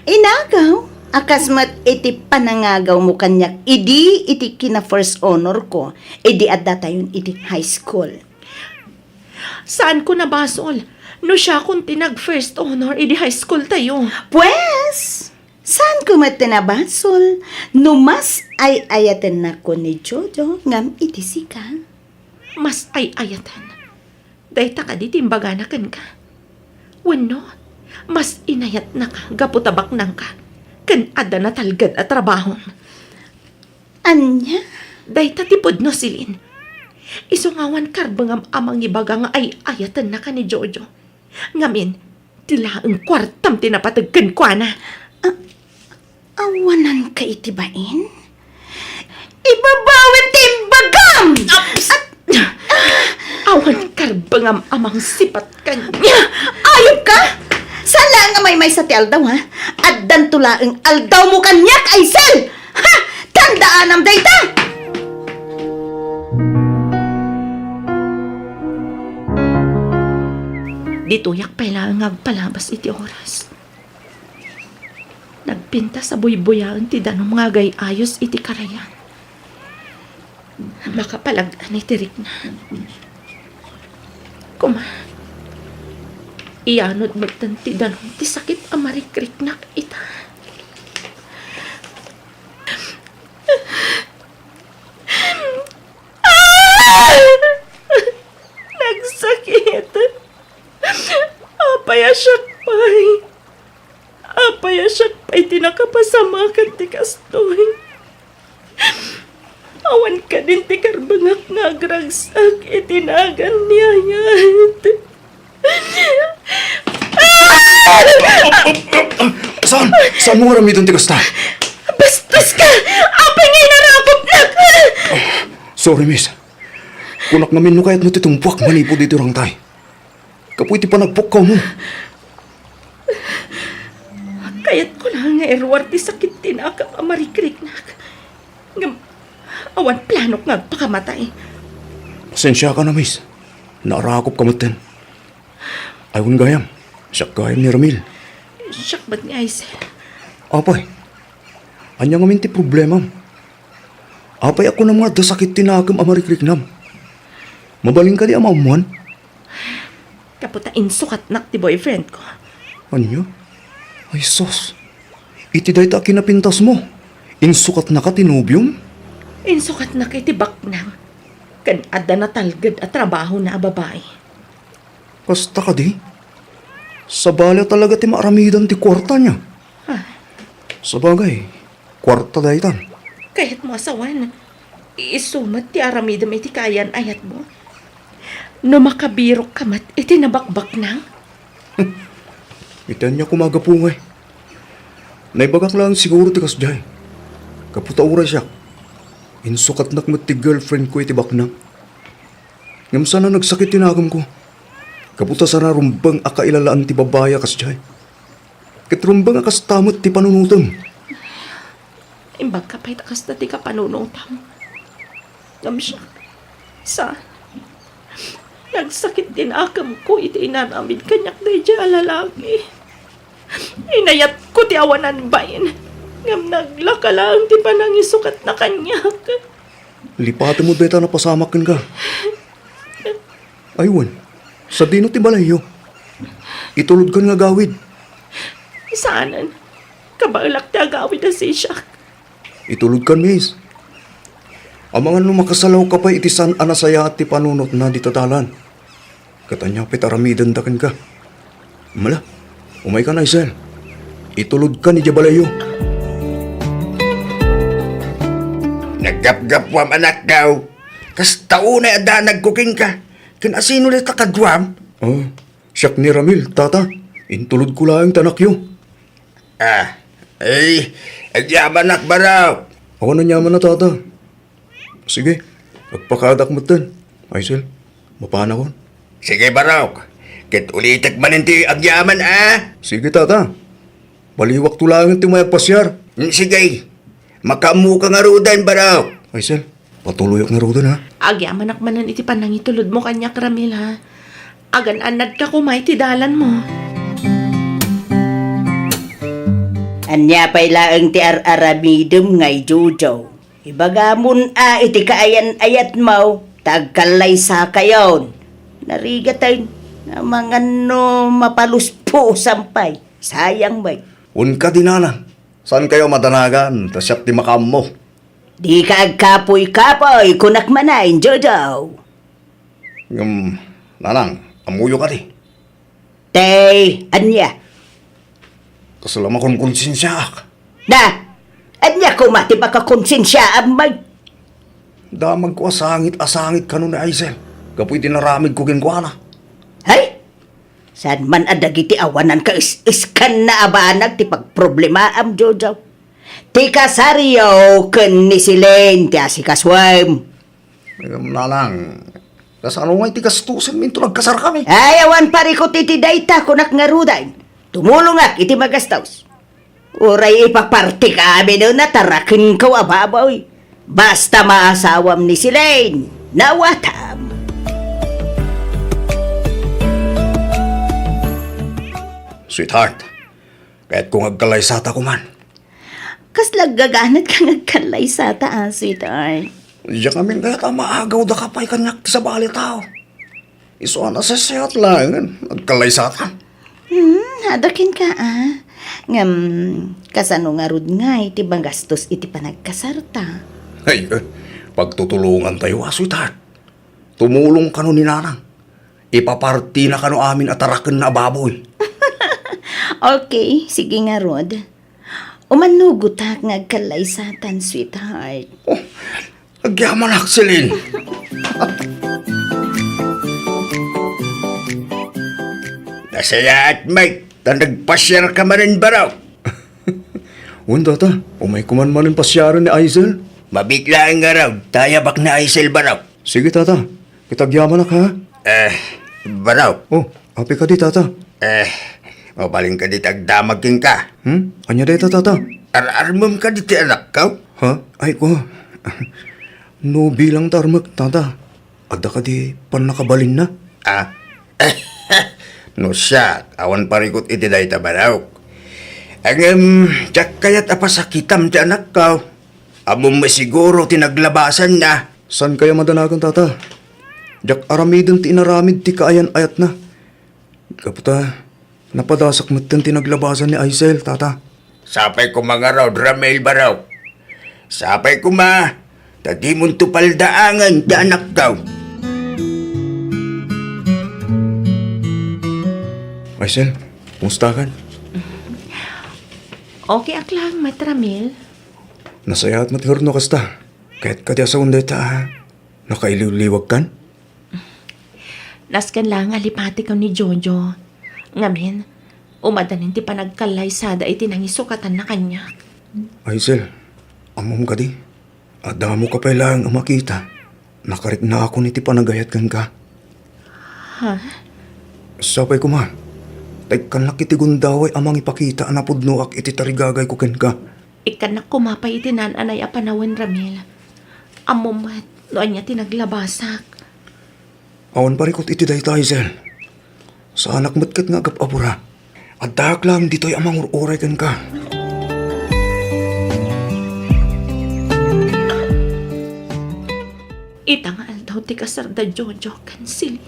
Inagaw? Akasmat iti panangagaw mo kanyak. Idi iti kina first honor ko. Idi adda tayon iti high school. Saan ko nabasol? No siya kung tinag first honor, edi high school tayo. Pues, saan ko matinabasol? Numas ay ayatan na ko ni Jojo ngam iti sika. Mas ay ayatan. Dahita ka di timbaga na kan ka. Wano, mas inayat na ka, gaputabak nang ka. Kan ada na talgad at trabaho. Anya? Dahita tipod no silin. Isungawan karbangam amang ibaga nga ay ayatan na ka ni Jojo. Ngamin, tila ang kwartam tinapatagkan kwa na. Awanan ka itibain? Ibabawin timbagam! Awan karbangam amang sipat kanya. Ayop ka! Sala nga may sa ti aldaw, ha? Addan tulaang aldaw mo kanyak, Aisel! Ha! Tandaan am dayta! Dituyak pala ang agpalabas iti oras. Nagpinta sa buybuyaan ti danong mga gayayos iti karayan. Makapalagdan iti rikna. Kuma, ianod magtanti danong ti sakit amarikrik na ita. Nagsakit. Apayasyak pa'y tinakapasama kan ti kastoy. Awan ka din ti karbangak nga agragsak itinagan niya yan. Saan mo nga ramitan ti kasta? Bastos ka! Apay ngay narapot na ka! Sorry, miss. Kunak namin no kahit no titumpuak manipo dito rang tay. Kapoy ti panagpok ka mo. Kayat ko lang nga erwar ti sakit tinakap amarikrik na. Awan planok nga pakamatay. Pasensya ka na, miss. Naarakop ka maten. Ayun gayam. Siyak gayam ni Ramil. Siyak ba't nga Aisel? Apay. Anya nga minti problema. Apay ako na mga dasakit tinakam amarikrik nam. Mabaling ka di amamuan? Kaputain sukat nak ti boyfriend ko. Anya? Ay sos, iti day ta kinapintas mo. Insukat na ka tinubyong? Insukat nak iti baknang. Kan adda na talgad at trabaho na a babae. Kasta ka di? Sa bala talaga ti maaramidan ti kwarta niya. Sa bagay, kwarta day tan. Kahit mo asawan, isumat ti aramidam iti kayan ayat mo. No makabirok kamat iti nabakbak nang. Itan niya kumagapungay. Naibagak lang siguro ti kasjay. Kaputa uray siya. Insukat nak mo ti girlfriend ko iti baknang. Ngam sana nagsakit tinagam ko. Kaputa sana rumbang akailalaan ti babaya kasjay. Ket rumbang akas tamot ti panunutam. Imbag ka pa'y takas na ti kapanunutam. Ngam siya. Sa nagsakit din akam ko iti inaramid kanyak na dyan lalaki. Inayat ko ti awanan bayin. Ngam naglaka lang ti panangisukat na kanyak. Lipate mo beta na pasamakin ka. Aywan, sa dino ti balayo. Itulod ka nga gawid. Saanan? Kabalak ti agawid na si Shak. Itulod ka, miss. Amangan no makasalaw ka pa iti san anasaya at ti panunot na ditadalan. Katanya pitaramidan dakan ka. Mala, umay ka na isel. Itulod ka ni Jabalayo. Naggap-gapwam anak daw. Kas taunay ada nagkuking ka. Kinasino na takadwam? Oh, siyak ni Ramil, tata. Intulod ko lang tanakyo. Agyaman nak baraw. Ako na nyaman na, tata. Sige, magpakadak mo tan. Aisel, mapana ko. Sige baraw. Kit ulitak maninti agyaman Sige, tata. Baliwak tulangan ti may pasyar. Sige. Makamu ka nga rudan baraw. Aisel, patuloy ak na rodan, ha? Agyaman akmanan iti panangitulod mo kanyak Ramil ha. Agan-anad ka kumay ti dalan mo. Anya pa'y laang ti aramidum ngay Jojo. Ibagamon iti kaayan ayat mo, tagkalay sa kayon. Narigatay na mga no mapaluspo sampay. Sayang bay. Unka dinalan. Saan kayo madanagan? Tasyak ti makam mo. Di ka agkapoy-kapoy kunak manayin Jojo. Nanang, amuyo ka di. Tay, anya. Kasalama kong konsensyak. Na, anya ko mati baka konsensya amay. Damag ko asangit ka nun ni Aisel. Kapoy tinaramid ko kinkwana. Hay? Saan man adagiti awanan ka iskan na abanag ti pagproblema am Jojo. Ti kasaryo ken ni Silen ti asikaswam. Nanang, kasano nga iti-gastusan minto nagkasar kami. Ayawan parikot iti dayta kunak nga ruday. Tumulong ak iti magastaws. Uray ipaparti kami no natarakin ko ababoy. Basta maasawam ni Silen. Nawatam. Sweetheart, kahit kung agkalaysata ko man. Kas laggaganat ka nagkalay sa taas, sweetheart. Diyan kami kahit maagaw da kapay kanyak sa bali tao. Iso na sa siyat lang, agkalaysata. Hadakin ka Ngam, kasano nga rud nga iti bang gastos iti panagkasarta. Ay, pagtutulungan tayo, sweetheart. Tumulong ka nun ni Nanang. Ipaparti na ka no amin at tarakan na baboy. Okay, sige nga rod. Umanugot ha nga kalaysatan, sweetheart. Oh, agyaman akselin. Nasaya at Mike, nagpasyar ka man rin baraw. Wanda ta, umay kuman ang pasyaran ni Aisel. Mabiglaan nga raw, tayabak na Aisel baraw. Sige tata, kitagyaman ka ha. Baraw, Oh, api ka di tata. mabaling ka dit agdamagin ka. Anya deta tata? Ararmam ka dit anak ka. Ha? Ay ko. No bilang tarmak tata. Ada ka di pan nakabalin na. No siya, awan parikot iti day tabaraw. Ang tsak kayat apasakitam ti anak ka. Among masiguro tinaglabasan na. San kaya madanagan tata? Jak aramidon ti inaramid ti kaayan ayat na. Kaputa, napadasak mo't ti naglabasan ni Aisel, tata. Sapay ko mga raw, Ramel ba raw? Sapay ko ma, tadi mong tupaldaangan, ti anak daw. Aisel, kumusta kan? Okay aklang, Matramil. Nasaya at matihorno kasta. Kahit kadya sa unday ta, nakailiw-liwag kan? Naskan lang alipati ka ni Jojo. Ngamin, umadanin ti panagkalay sada iti nangisukatan na kanya. Aisel, amom ka di. Adamo ka pa lang ang makita. Nakarik na ako niti panagayat kan ka. Ha? Sapay ko ma. Tagkan laki ti gundaway amang ipakita na pudnoak iti tarigagay ko ken ka. Ikan na kumapay iti nananay a panawin, Ramil. Amumat, noon niya tinaglabasak. Awan parikot iti dayta, Aisel. Sa anak matkat nga agap-apura. At dahak lang dito'y amang uray ken ka. Itangal daw ti kasarda Jojo kan sili.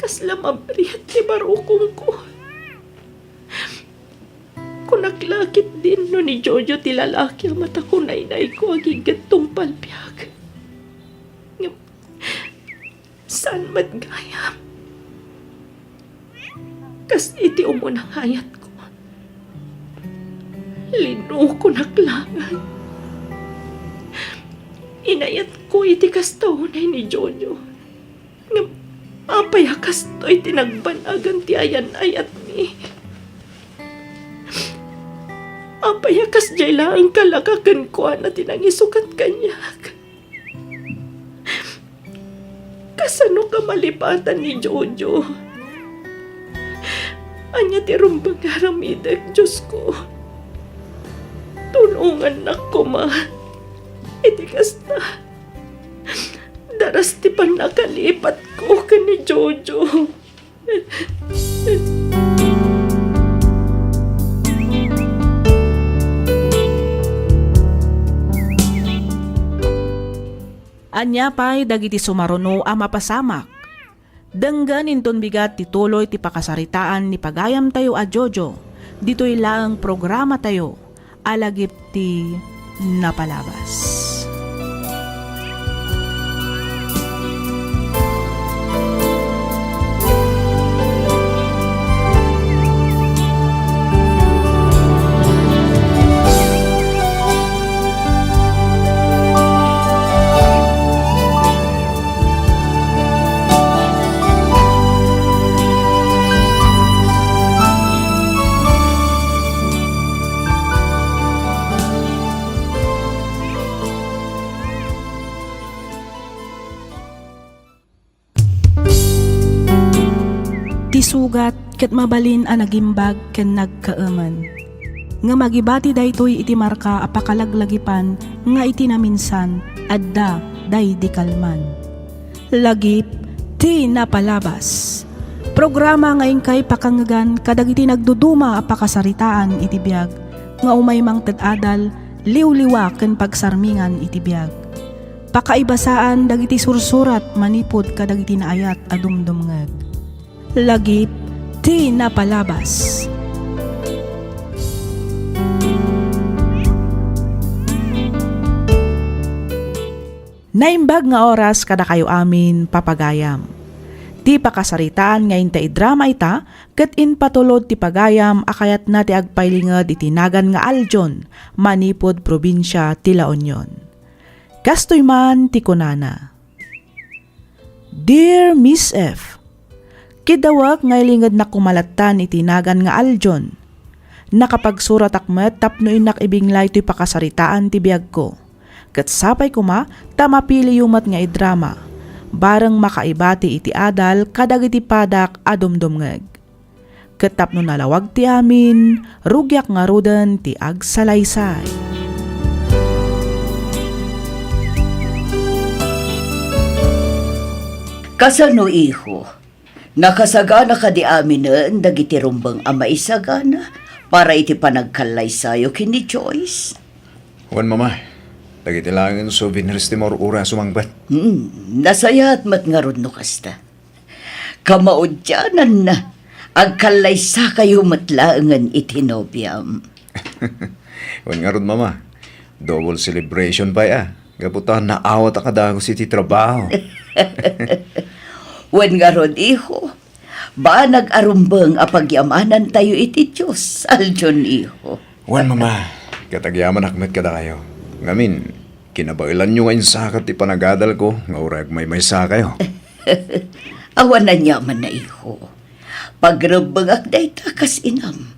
Kasla mabriyat ti barukong ko. Kunaklakit din no ni Jojo ti lalaki ang mata ko nainay ko agigat tong palpiyag. Saan matgayam? Kas iti umunang hayat ko. Lino ko naklangan. Inayat ko iti kastaunay ni Jojo. Nga mapayakas to'y tinagbanagan ti ayan ayat mi. Apayakas jay lang kalakakan ko na tinangisukat kanyak. Kasano ka malipatan ni Jojo? Anya ti rumbang haramidag, Diyos ko. Tulungan na ko, ma. Iti kasta. Daras ti panakalipat ko ka ni Jojo. Anya pa'y dagiti sumaruno a mapasamak. Denggan inton bigat tituloy ti pakasaritaan ni pagayam tayo a Jojo. Dito'y lang programa tayo. Alagip ti napalabas. Sugat ket mabalin a nagimbag ken nagkaaman. Nga magibati daytoy iti marka apakalaglagipan nga iti naminsan adda day di kalman. Lagip ti napalabas. Programa ngayon kay pakangagan kadagiti nagduduma apakasaritaan iti biag nga umay mang tadadal liwliwa ken pagsarmingan iti biag. Pakaibasaan dagiti sursurat manipod kadagiti naayat a dumdumngeg. Lagip ti napalabas. Naimbag nga oras kada kayo amin papagayam. Ti pakasaritaan ngayon ta idrama ita, ket in patulod ti pagayam akayat na ti agpailingad itinagan nga Aljon, manipod probinsya ti La Union. Kastoy man ti kunana. Dear Miss F, kidawak ngay lingad na kumalatan itinagan nga Aljon. Nakapagsurat akmet tapno inak ibinglay to'y pakasaritaan ti biyag ko. Kat sapay kuma, tamapili yumat nga idrama. Barang makaibati iti adal, kadag iti padak adumdumngeg. Kat tapno nalawag ti amin, rugyak nga rudan ti agsalaysay. Kasano iho? Nakasagana ka di aminan, dagiti rumbang ama isagana, para iti panagkalay sayo kini Joyce. Wan mama, Tagitilangin souvenirs ti Morura sumangbat. Nasayat mat nga ron no kasta. Kamaudyanan na. Agkalaysa kayo matlaangan itinobyam. Wan nga ron, mama. Double celebration pa ya. Gaputan na awat akadago si ti trabaho. Wen nga ron, iho. Ba nag-arumbang apagyamanan tayo iti Diyos, aljon iho. Wan, mama. Katagyaman akmet kada kayo. Ngamin, kinabailan nyo ngayon sakat ti panagadal ko. Nga urag may sa kayo. Awan na nyaman na iho. Pagrabangak day takas inam.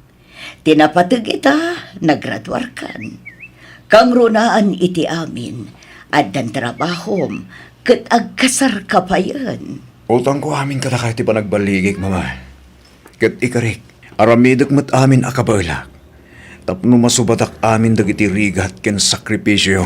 Tinapatag ita, nagradwar kan. Kang runaan iti amin, at dan trabahom, kat agkasar ka pa yan. Utang ko amin kada kahit ti panagbaligik, mama. Kat ikarik, aramidak mat amin akabailak. Tapno masubatak amin dagiti rigat ken sakripisyo.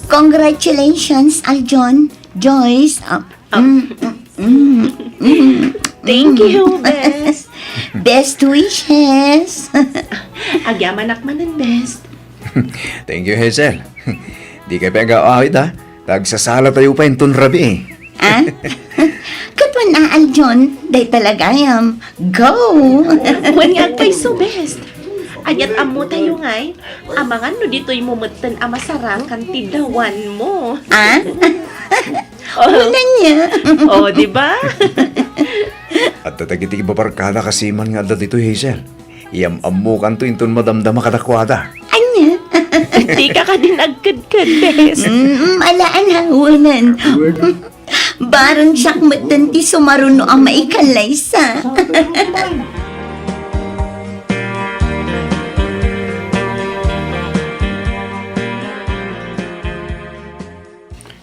Congratulations, Aljon. Joyce. Thank you, best. Best wishes. Agyaman akmanan, best. Thank you, Hazel. Di kayo pag-aawit, ha? Tagsasala tayo pa intun rabi, Ah? Katwan na, Aljon. Day talaga yam. Go! Wan nga kay so, best. Ayat amo tayo ngay. Amangan no dito'y mumutan amasarang kantidawan mo. Ah? Wala niya. Oh, di ba? At tatagiti babarkada kasiman nga dito, Hazel. Iyam-ammo kanto intun madamdama kadakwada. Anya? Di ka din agkad-kad, best. Alaan hawanan. Barang siyak matanti sumaruno ang maikalay-sa.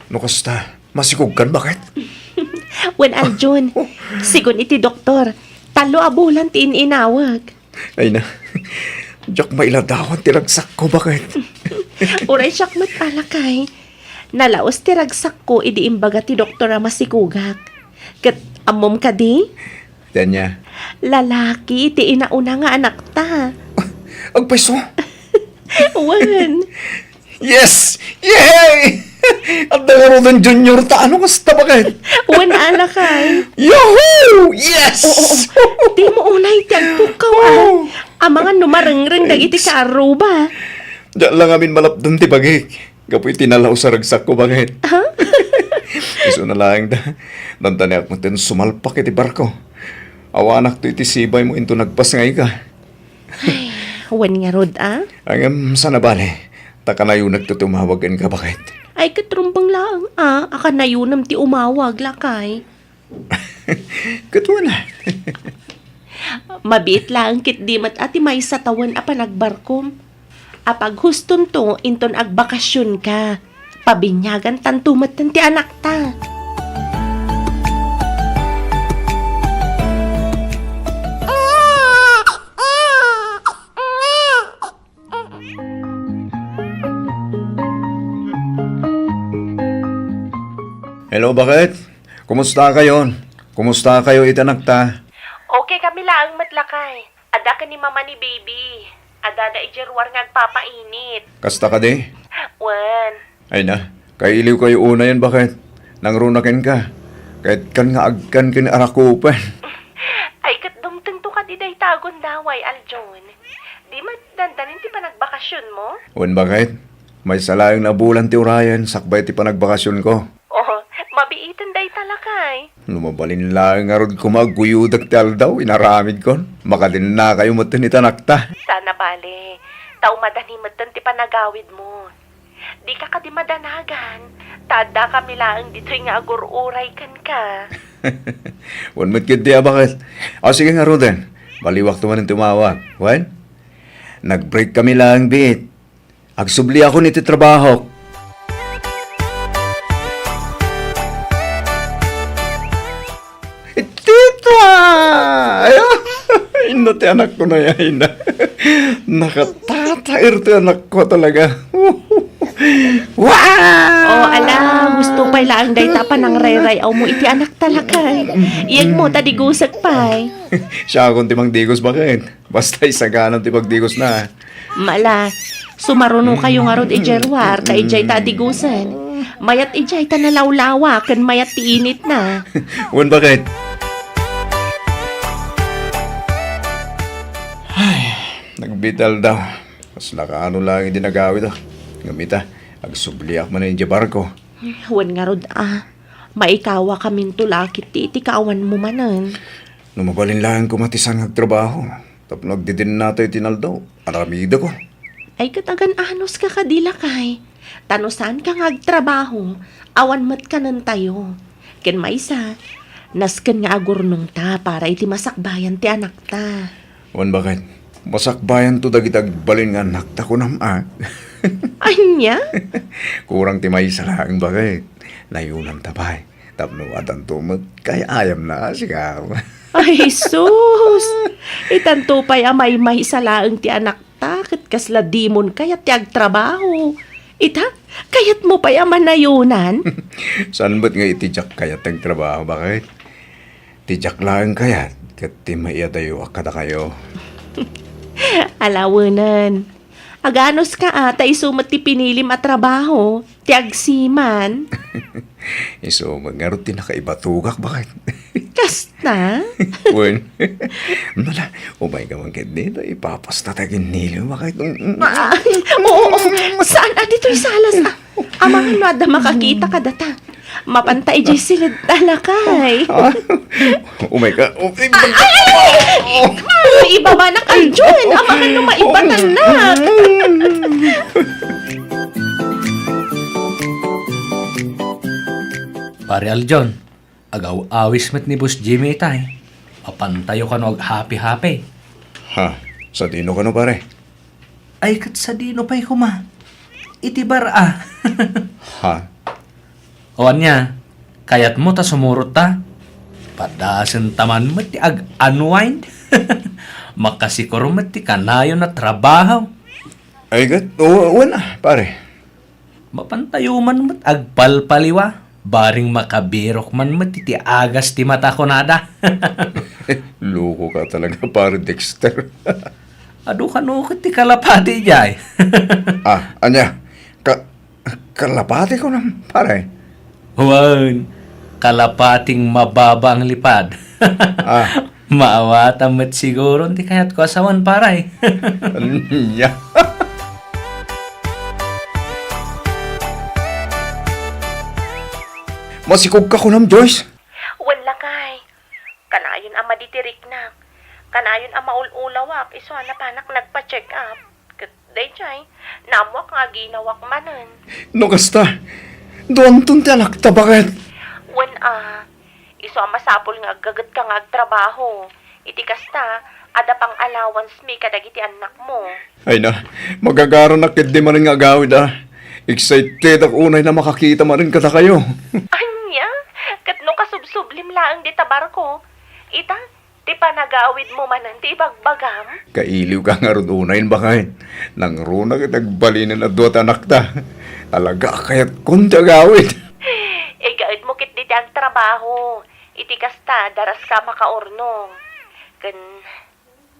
No kasta, masikog kan bakit? Wan Aljon, sigun iti doktor, talo abulan ti inawag. Ay na, diyak mailadawan tiragsak ko bakit? Uray siyak matalakay. Nalaos ti ragsak ko idi imbaga ti doktor a masikugak. Kat amom ka di? Tanya, Lalaki ti inauna nga anak ta. agpeso? Wan. Yes! Yay! At nalaro ng junior ta, ano kasta bakit? Wan alakay. Yahoo! Yes! Di mo unay ti agpukaw Amangan numarengreng dagiti ka aruba. Diyan lang amin malapdan ti bagik. Kapoy tinalaw sa ragsak ko bakit? Iso na lang da. Nantanak mo tin sumalpak iti barko. Awanak to iti sibay mo into nagpas ngay ka. Wan nga rod Angam sana bale. Taka na yung nagtutumawagan ka bakit? Ay katrumbang lang aka na yunam ti umawag lakay. Katwa na. Mabit lang kit di mat ati may satawan a panagbarkom. Apag huston to inton agbakasyon ka. Pabinyagan tantumat ti anak ta. Hello, bakit? Kumusta kayo? Kumusta kayo itanak ta? Okay kami lang matlakay. Ada ka ni mama ni baby. Ada da ijerwar nga agpapainit. Kasta ka di? Wan. Ay na, kailiw kayo una yan bakit? Nangrunakin ka. Kahit kan nga agkan kin arakupan. Ay kat dumteng to ka di day tagon daway Aljon. Di dandanin ti panagbakasyon mo? Wan bakit? May salayong na bulan ti Urayan, sakbay ti panagbakasyon ko. Oh, mabiitan day talakay. Lumabalin lang nga ron kumaguyudak ti aldaw, inaramid kon. Makadin na kayo matan itanakta. Sana bale. Tao madani matan ti panagawid mo. Di ka di madanagan. Tada kami lang dito nga agururay kan ka. Wan mo't kid diya bakit? O sige nga Roden, baliwak tuman ang tumawag. Wan? Nag-break kami lang bit. Agsubli ako niti trabaho. na ti anak ko na yan. Nakatatair ti anak ko talaga. Wow! Oh, ala, gusto pa lang day tapa ng reray aw mo iti anak talaga. Iyag mo tadigusag pay. Siya akong timang digos bakit? Basta isaganan ti pagdigos na. Mala, sumaruno kayo nga rod ijerwar, ta ijay tadigusan. Mayat ijay ta nalawlawa, kan mayat ti init na. Wan bakit? Ay, nagbital daw. Mas nakaano lang yung dinagawid ah. Ngamita, agsubliak man yung barko. Wan nga rod maikawa kamin tulakit ti itikawan mo manan. Numabalin lang kumatisan nagtrabaho. Tapos nagdidin nato yung tinaldaw. Aramida ko. Ay katagan anos ka kadila kay. Tanusan ka ngagtrabaho, awan mat ka nan tayo. Ken maysa, nasken nga agurnong ta para iti masakbayan ti anak ta. Wan bakit? Masakbayan to dagitag balin nga nakta ko naman. Anya? Kurang timay sa laang bagay. Layunan tabay. Tapno atan tumot. Kaya ayam na sigaw. Ay, sus! Itanto pa'y amay-may sa laang ti anak ta, kat kasla dimon kayat ti agtrabaho. Ita, kayat mo pa'y amanayunan? Saan ba't nga itijak kayat ang trabaho? Bakit? Tijak lang kayat. Kat timay atayo akada kayo. Alawanan. Aganos ka tay sumat ti pinilim at trabaho, ti agsiman. Iso, mangarot din nakaibatuгak. Bakit? Kasta? Wen. Nala, umay ka man dito. Ipapastatagin nilo. Bakit? Oo, saan dito'y salas? Amangan no ada makakita ka data. Mapantay jay silid talakay. Umay ka. Ibaba na kayo dyan. Amangan no maibatan na. Pare Aljon, agaw awis met ni Boss Jimmy itay. Apantayo ka no happy-happy. Ha? Sa dino ka no pare? Ay kat sa dino pa'y kuma. Itibar ah. Ha? Awan niya, kayat mo ta sumurot ta. Padasan taman mo ti ag-unwind. Makasikuro mo ti kanayo na trabaho. Ay gat, wala pare. Mapantayo man mo agpalpaliwa. Baring makabirok man mo ti agas ti mata ko nada. Loko ka talaga pare Dexter. Ado ka no ti kalapati jay. Anya, kalapati ko lang pare. Huwag, kalapating mababa ang lipad. Maawatan mo't siguro, hindi kaya't ko asawan paray. Anya. Masikog ka ko nam, Joyce. Wala kay. Kanayon ama ditirik na. Kanayon ama ululawak. Iso na panak nagpa-check up. Day chay, namwak nga ginawak manan. No kasta, doon ti anak ta bakit? Wen iso ang masapol nga gagat ka nga trabaho. Iti kasta, ada pang allowance mi kadagiti anak mo. Ay na, magagaro na kid di man rin nga gawid Excited ako unay na makakita man rin kata kayo. Anya, katno kasubsublim laang di tabarko. Ita, ti panagawid mo manan ti bagbagam. Kailiw ka nga ron unayin bakit? Nang runa ka nagbalinan na duwat anak ta. Talaga kaya't kunta gawid. Gawid mo kit di ang trabaho. Iti kasta, daras ka makaurnong. Kan,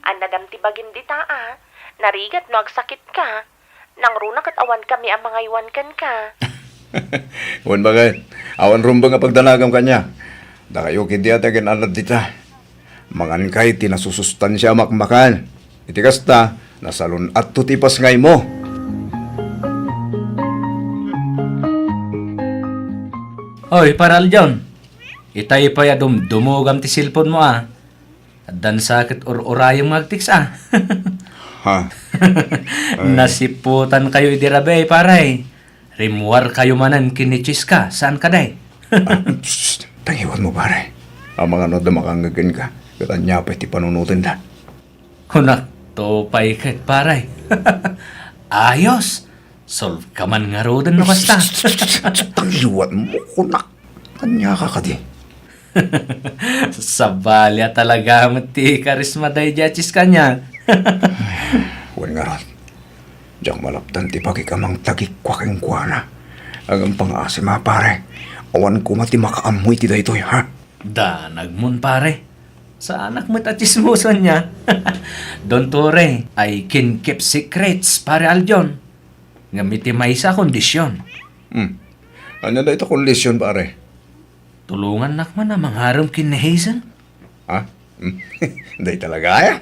anadam ti bagim di taa. Narigat no agsakit ka. Nang runa kat awan kami ang mga iwan kan ka. Wan bakit? Awan rumba nga pagdanagam kanya. Da kayo kidi atagan alad dita. Mangan kay tinasusustansya makmakan. Iti kasta, nasalun at tutipas ngay mo. Oy, paral John. Itay pa ya dumugam ti silpon mo Dan sakit urayong magtiks Ha? Nasiputan kayo idirabe paray. Rimwar kayo manan kinichis ka. Saan ka day? Tangiwan mo pare. Ang mga noda makanggagan ka. Katanya pa iti panunutin da. Hunak, topay kat paray. Ayos. Solve ka man nga rodan no kasta. Tangiwan mo kunak. Kanya ka ka di. Sabalya talaga mati karisma day jachis kanya. Wan nga ron. Diyak malaptan ti pagikamang tagikwaking kuwana. Ang pang-asim ha, pare. Awan ko mati makaamoy ti daytoy, ha? Danag mun pare. Sa anak mo't at chismosan niya. Don't worry, I can keep secrets, pare Aljon. Ngamiti may isa kondisyon. Ano da ito kondisyon, pare? Tulungan nakman na mangharam kin ni Hazen. Ha? Day talaga, ya?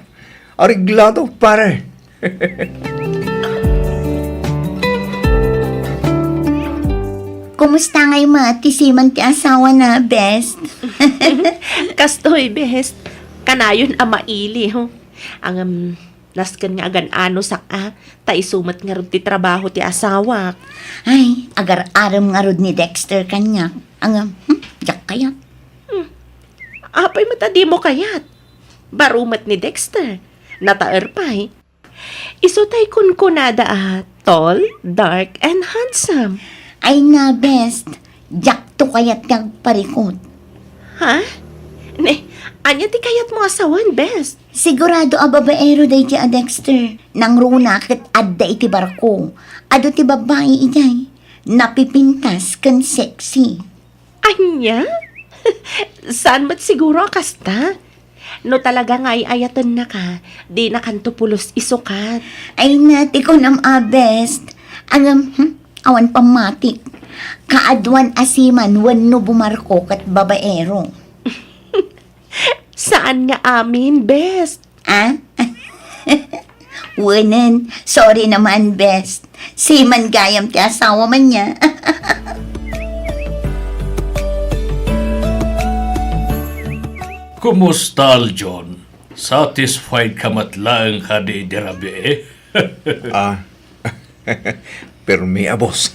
Ariglado, pare. Kumusta ngayon mga tisiman ti asawa na, best? Kastoy, best. Kanayon ang maili, ho. Ang laskan nga agan ano saka, ta isumat nga ron ti trabaho ti asawa. Ay, agar-aram nga rod ni Dexter kanya. Jak kaya. Apay matadi mo kayat. Barumat ni Dexter. Nataer pa'y. Isutay kun kunada tall, dark, and handsome. Ay na, best. Jak to kayat kag parikot. Ha? Ne, anya ti kayat mo asawan, best. Sigurado a babaero day ti a Dexter. Nang runa ket adda iti barko. Ado ti babae ijay. Napipintas kan sexy. Anya? Saan ba't siguro kasta? No talaga nga ayatan na ka, di na kanto pulos isukat. Ay nati ko nam a best. Awan pamatik. Kaadwan asiman wenno bumarko kat babaero. Saan nga amin, best? Ah? Wanan. Sorry naman, best. Siman gayam ti asawa man niya. Kumusta, Aljon? Satisfied ka matlaang ka di dirabi eh? Permi, boss.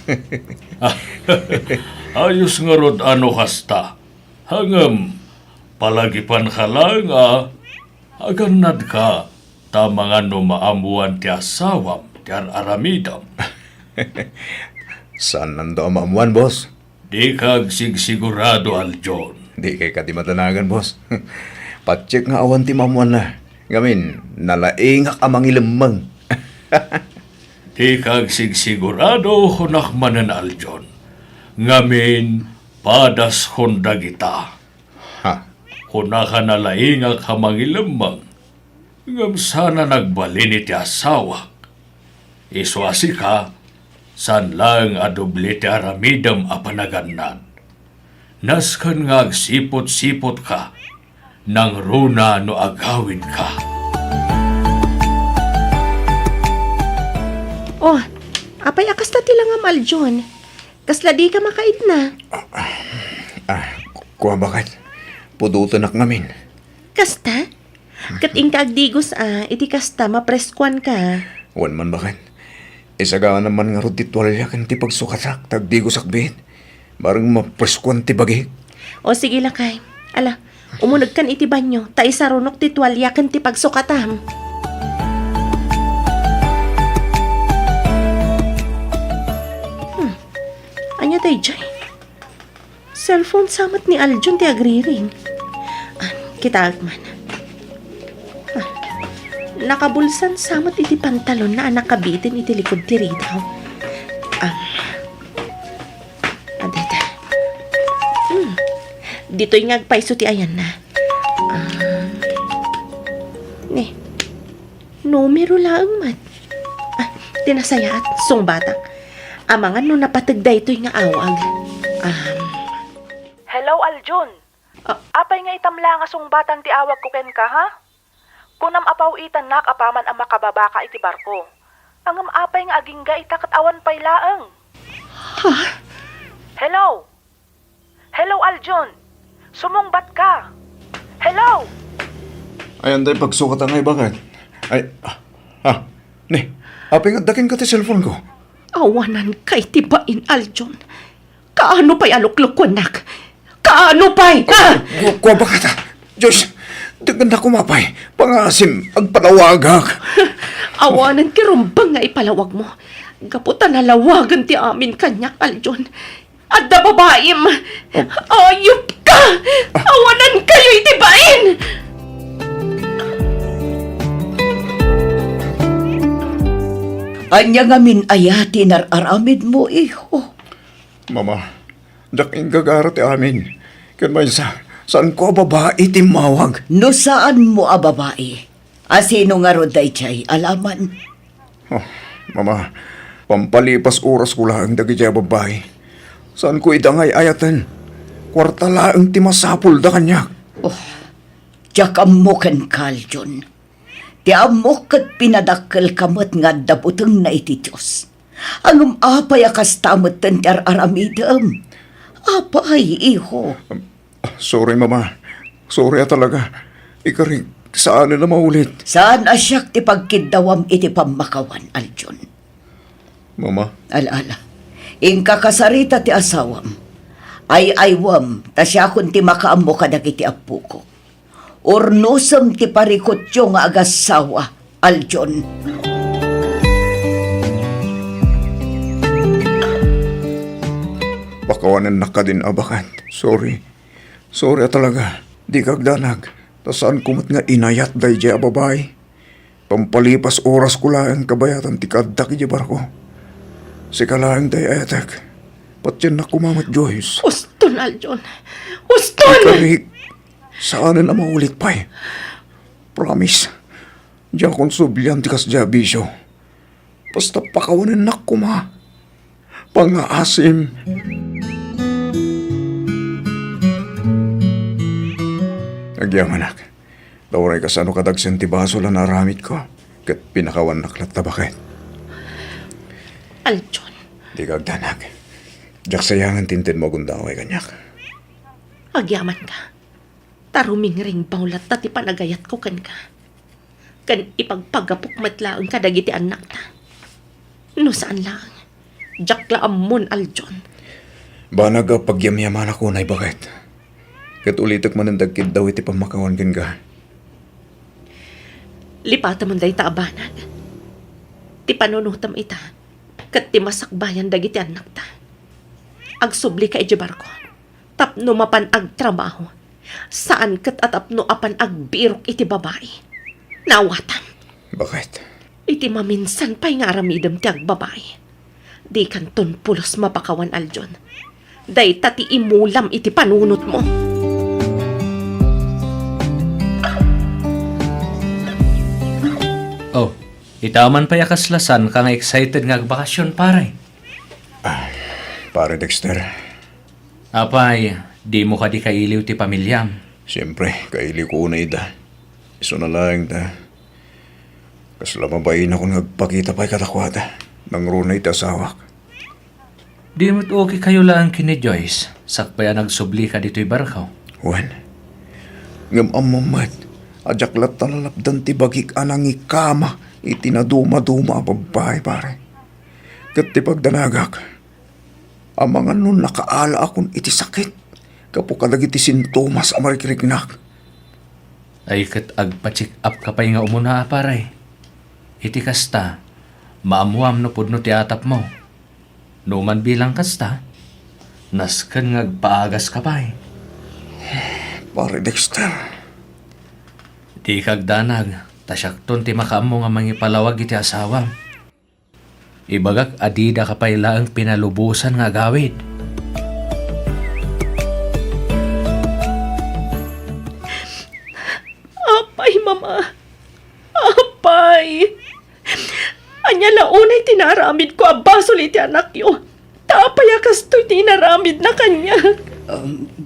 Ayos nga rod ano kasta. Hangam, palagipan ka lang aganad ka. Tama nga no maamuan ti asawam, ti aramidam. Saan nando ang maamuan, boss? Di kag sigurado, Aljon. Di kay ka di matanagan, boss. Patsik nga awan ti maamuan na. Gamin, nalaing amang ilamang. Di kag sigurado hunakmanan, Aljon. Ngamin, padas honda kita. Ha? Hunaka nalaing amang ilamang. Ngam sana nagbalin iti asawa. Iswasi ka, san lang adubli ti aramidam a panaganan. Naskan nga agsipot-sipot ka, nang runa no agawin ka. Oh, apay akas na tilang ang Aljon. Kasla di ka makait na. Kuha bakit? Pudutan ak ngamin. Kasta? Kating ka agdigos iti kasta mapreskuan ka. Wan man bakit? Isagaan naman nga rod titwalya kan ti pagsukatak, tagdigo sakbit. Barang mapreskuan ti bagi. O sige lakay. Ala, umunag kan iti banyo. Ta isa runok ti tuwalya kan ti pagsukatam. Anya tayo dyan? Cellphone samat ni Aljon ti agriring. Kita agman. Nakabulsan samat iti pantalon na nakabitin iti likod ti ridaw. Adeta. Dito'y ngagpaiso ti ayan na. Numero lang mat. Tinasaya at sungbatang. Amangan no napatagda ito'y nga awag. Hello, Aljon. Apay nga itamla nga sungbatan ti awag ko ken ka, ha? Kunam apaw itan nak apaman ang makababaka iti barko. Angam apay nga agingga itakat awan pay laeng. Ha? Hello? Hello, Aljon. Sumungbat ka. Hello? Ayan tayo pagsukat ang ay bakit? Ay, ne, aping dakin ka ti cellphone ko. Awanan kay tibain, Aljon. Kaano pa'y aluklukon nak? Kaano pa'y? Kuha bakit Diyos, dagan na kumapay. Pangasim, agpalawagak. Awanan kirumbang nga ipalawag mo. Gaputan na lawagan ti amin kanyak, Aljon. At da babaim, ayop ka! Awan Anya nga minayati nararamid mo, iho. Mama, daking gagara ti amin. Kan may saan ko babae timawag? No saan mo a babae? Asino nga roday chay alaman? Oh, mama, pampalipas oras ko lang dagi siya babae. Saan ko idangay ayatan? Kwarta laang timasapul da kanya. Tiyak amukan kaljon. Ti amok kat pinadakkel kamot nga dabuteng na iti Diyos. Ang apay akas tamot tentar aramidam. Apay, iho. Sorry, mama. Sorry talaga. Ikarig, saan na maulit? Saan asyak ti pagkidawam iti pamakawan, Aljon? Mama, Ala-ala. Ingka kasarita ti asawam. Ay aywam, tasya kun ti makaammo kadag iti apu ko. Ornosam ti parikotyo nga agasawa, Aljon. bakawanan na ka din abakan. Sorry. Sorry talaga. Di kagdanag. Tasaan kumot nga inayat day jay ababay. Pampalipas oras ko lang kabayatan ti kaddak iti barko. Si kalaang day ayatek. Patyan na kumamat Joyce. Uston, Aljon. Uston! Ikarig, saan na maulit pa eh. Promise. Diyan kong sublihan ti kasya bisyo. Basta pakawanan na kuma. Pangaasim. Nagyang anak. Dawaray ka sa ano kadagsan ti baso lang naramit ko. Kat pinakawan naklat na bakit. Aljon, Di kagdanag. Diyak sayangan tintin mo kung daway kanyak. agyaman ka. Taruming ring baulat na ti panagayat ko kan ka. Kan ipagpagapok matlaang ka dagiti anak ta. No saan lang. Diyak laam mon, Aljon. Banag pagyamyaman ako na bakit. Kat ulitak man ang dagkid daw iti pamakawan kan ka. Lipata mo day taabanag. Ti panunutam ita. Kat ti masakbayan dagiti anak ta. Agsubli ka iti barko. Tapno mapan agtrabaho. Saan kat atapno apan agbirok iti babae. Nawatan. Bakit? Iti maminsan pa'y nga aramidam ti agbabae. Di kanton pulos mapakawan, Aljon. Day tati imulam iti panunot mo. Oh, itaman pa yakaslasan ka nga excited nga agbakasyon pare. Pare Dexter. Apay, di mo ka di kailiw ti pamilyam. Siyempre, kaili ko na ida. Iso na lang da. Kaslamabayin ako nagpakita pa'y katakwada. Nang runay ta sawak. Di mo't okay kayo lang kini Joyce. Sakbaya nagsubli ka dito'y barkaw. Juan. Ngam amamat. Ajaklat talalapdan ti bagik anang ikama. Itinaduma-duma babae pare. Kat ti pagdanagak. Ang mga nun nakaala akong iti sakit. Kapukadag iti sintomas amarikirignak. Ay kat agpa-check up ka pa'y nga umuna pare. Iti kasta, maamuam no pudno ti atap mo. Numan bilang kasta, naskan nga agpaagas ka pa'y. Pare Dexter. Di kagdanag, tasyakton ti makaamo nga mangipalawag iti asawam. Ibagak adida ka pa'y laang pinalubusan nga gawid. Apay, mama. Apay. Anya launay tinaramid ko abasol iti anak yo. Tapay akastoy tinaramid na kanya.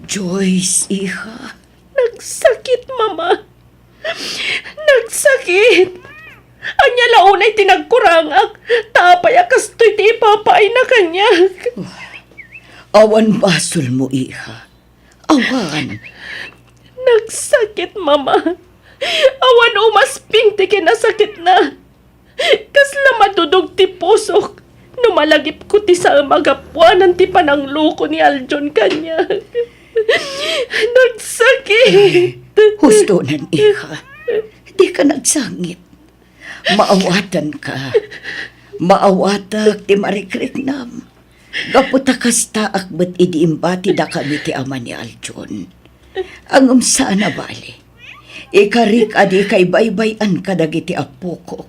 Joyce, iha. Nagsakit, mama. Nagsakit. Anya launay tinagkurangak. Tapay akastoy ti ipapay na kanya. Awan basol mo, iha. Awan. Nagsakit, mama. Awan umasping ti kinasakit na. Kasla madudog ti pusok. Numalagip ko ti sa magapuanan ti panangluko ni Aljon kanya. Nagsakit. Husto nan, iha. Di ka nagsangit. Maawatan ka. Maawatak ti marikrignam. Gaputa kasta akbat idiimbati da kami ti ama ni Aljon. Ang umsaan na bali. Ikarik adi kay baybayan kadagiti apo ko.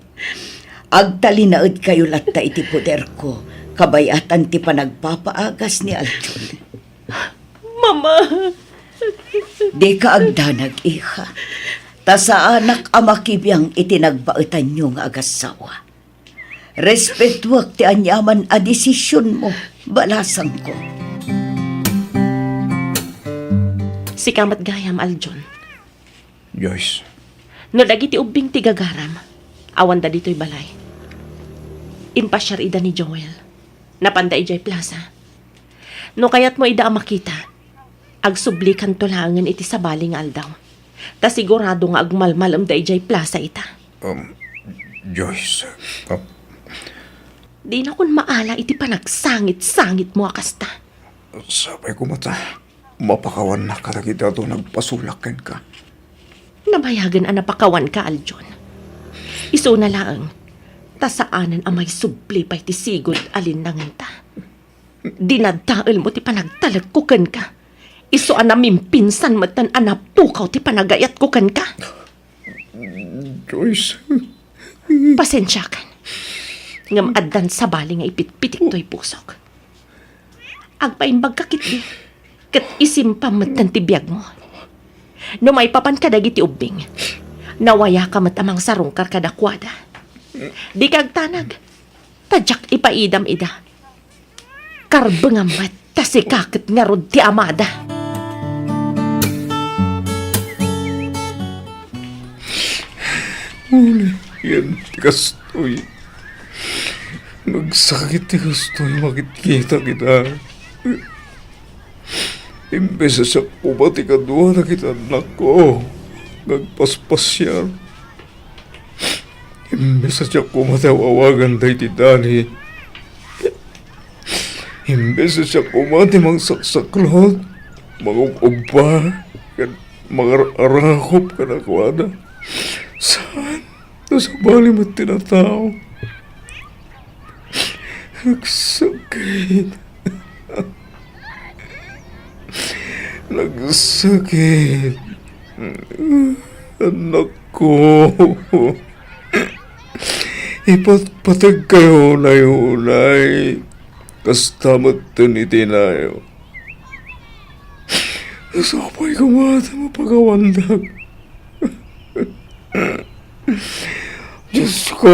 Agtalinaed kayo latta iti poder ko, kabayatan ti panagpapaagas ni Aljon. Mama! Di ka agdanag, iha. Ta sa anak amakibiyang itinagbaetan nyo nga agasawa. Respetuak ti anyaman a desisyon mo, balasang ko. Si kamat gayam, Aljon. Joyce, No dagiti ubing ti gagaram, awan da dito'y balay. Impasyar ida ni Joel. Napanda ijay plaza. No kayat mo ida ang makita, agsublikan to langan iti sabaling aldaw. Ta sigurado nga agmalmalam da ijay plaza ita. Joyce, Di na kun maala iti panagsangit-sangit mo akasta. sabay ko mata, mapakawan na katagita doon nagpasulakan ka. Nabayagan ang napakawan ka, Aljon. Iso na lang, tasaanan ang may subli pa'y ti sigod alinangan ta. Dinadaal mo ti panagtalag kukan ka. Iso ang namimpinsan mo tan anapukaw ti panagayat kukan ka. Joyce, Pasensya kan. Ngam addan sa bali nga ipitpitik to'y pusok. Agpaimbag ka kiti. Kat isimpamatan ti biyag mo. No may papan ka dagiti ubing. Nawaya ka matamang sarungkar kadakwada. Di kag tanag. Tadyak ipaidam ida. Karbengamat tasikakit nga rod ti amada. yan, tikastoy. Nagsakit tikastoy, makikita kita. Imbes sa pubat ikaduha na kita anak ko. Nagpaspas siya. Imbes sa siya kumatawawagan tayo ti Dani. Imbes sa siya kumati mang saksaklot. Mga uba. Mga arakop ka na kuwada. Saan? Nasa bali mo tinatao. Nagsakit. Nagsakit. Anak ko. Ipatpatag kayo na yunay. Kastamat dun itinayo. Nasapay ko mata mapagawandag. Diyos ko.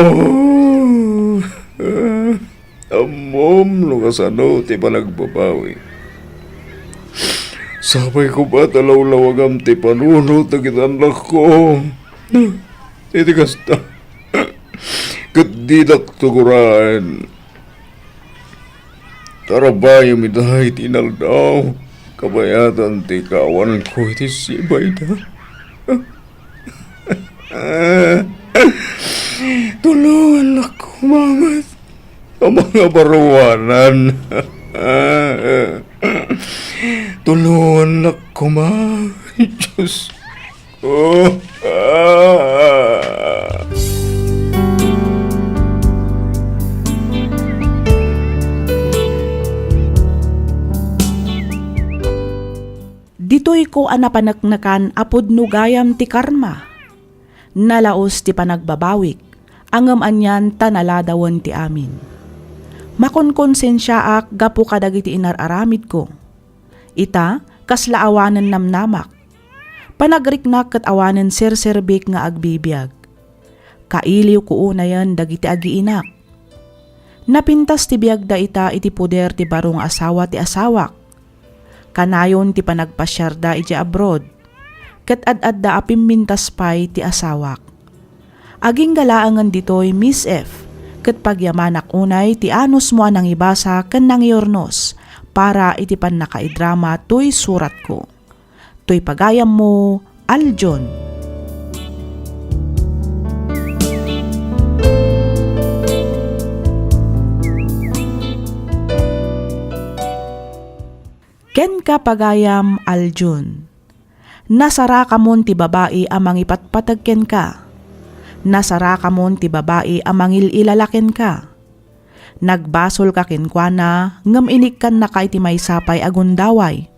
Amom no kasano ti panagbabawi. Sabay ko ba talaw-lawagam ti panunod na kitanak ko. Iti kasta. Kat di naktukuraan. Tarabayo midahay tinaldaw. Kabayatan ti kawan ko iti sibay na. Tulungan ako, mamat. Ang mga baruanan. Tulungan ako, ma. Diyos ko. Ditoy ko anapanaknakan apod nugayam ti karma. Nalaos ti panagbabawik, angam anyan tanaladawan ti amin. Makonkonsensyaak gapu kadagiti inararamid ko. Ita, kasla awanan namnamak. Panagriknak kat awanan serserbik nga agbibiyag. Kailiw ko unayan dagiti agiinak. Napintas ti biyag da ita iti puder ti barong asawa ti asawak. Kanayon ti panagpasyarda iti abroad. Kat ad-adda apimmintas pay ti asawak. Aging galaangan ditoy Miss F. Kat pagyamanak unay ti anos mo anang ibasa ken nangiornos para iti pan nakaidrama toy surat ko. Toy pagayam mo, Aljon. Ken ka pagayam, Aljon. Nasara ka mon ti babae amang ipatpatag ken ka. Nasara ka mon ti babae amang ililalaken ka. Nagbasol ka kenkwana, ngem inikkan na kay ti may sapay agundaway,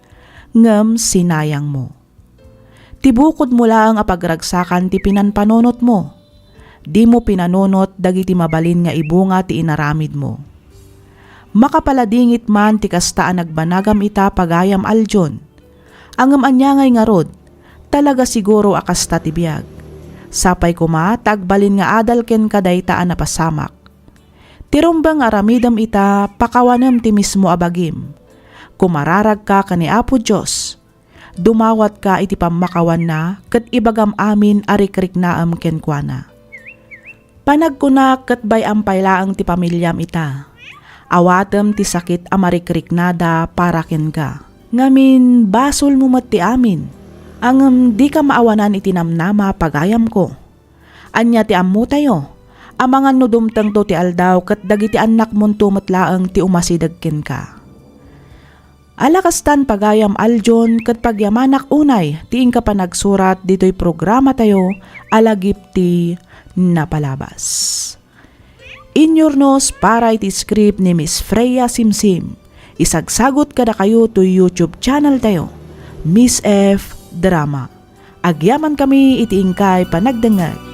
ngem sinayang mo. Tibukod mo lang apagragsakan ti pinanpanonot mo. Di mo pinanunot dagiti mabalin nga ibunga ti inaramid mo. Makapaladingit man ti kastaan nagbanagam ita pagayam aljon. Angam anyangay nga rod, talaga siguro akasta ti biyag. Sapay kuma tagbalin nga adal ken kadaytaan na pasamak. Tirumbang aramidam ita pakawanam ti mismo abagim. Kumararag ka kani Apo Diyos. Dumawat ka iti pamakawan na ket ibagam amin arikrik naam kenkwana. Panagkunak ket bay ampaylaang ti pamilyam ita. Awatem ti sakit amarikrik nada para ken ka. Ngamin basol mo mat ti amin. Angem di ka maawanan iti namnama pagayam ko. Anya ti ammo tayo. Amangan no dumteng to ti aldaw ket dagiti anak mon tumetlaeng ti umasidag ken ka. Alakastan pagayam aljon ket pagyamanak unay ti ingka pa nagsurat ditoy programa tayo alagip ti napalabas. Inyornos para iti script ni Miss Freya Simsim. Isagsagot kada kayo to YouTube channel tayo, Miss F Drama. Agyaman kami iti ingkay panagdengag.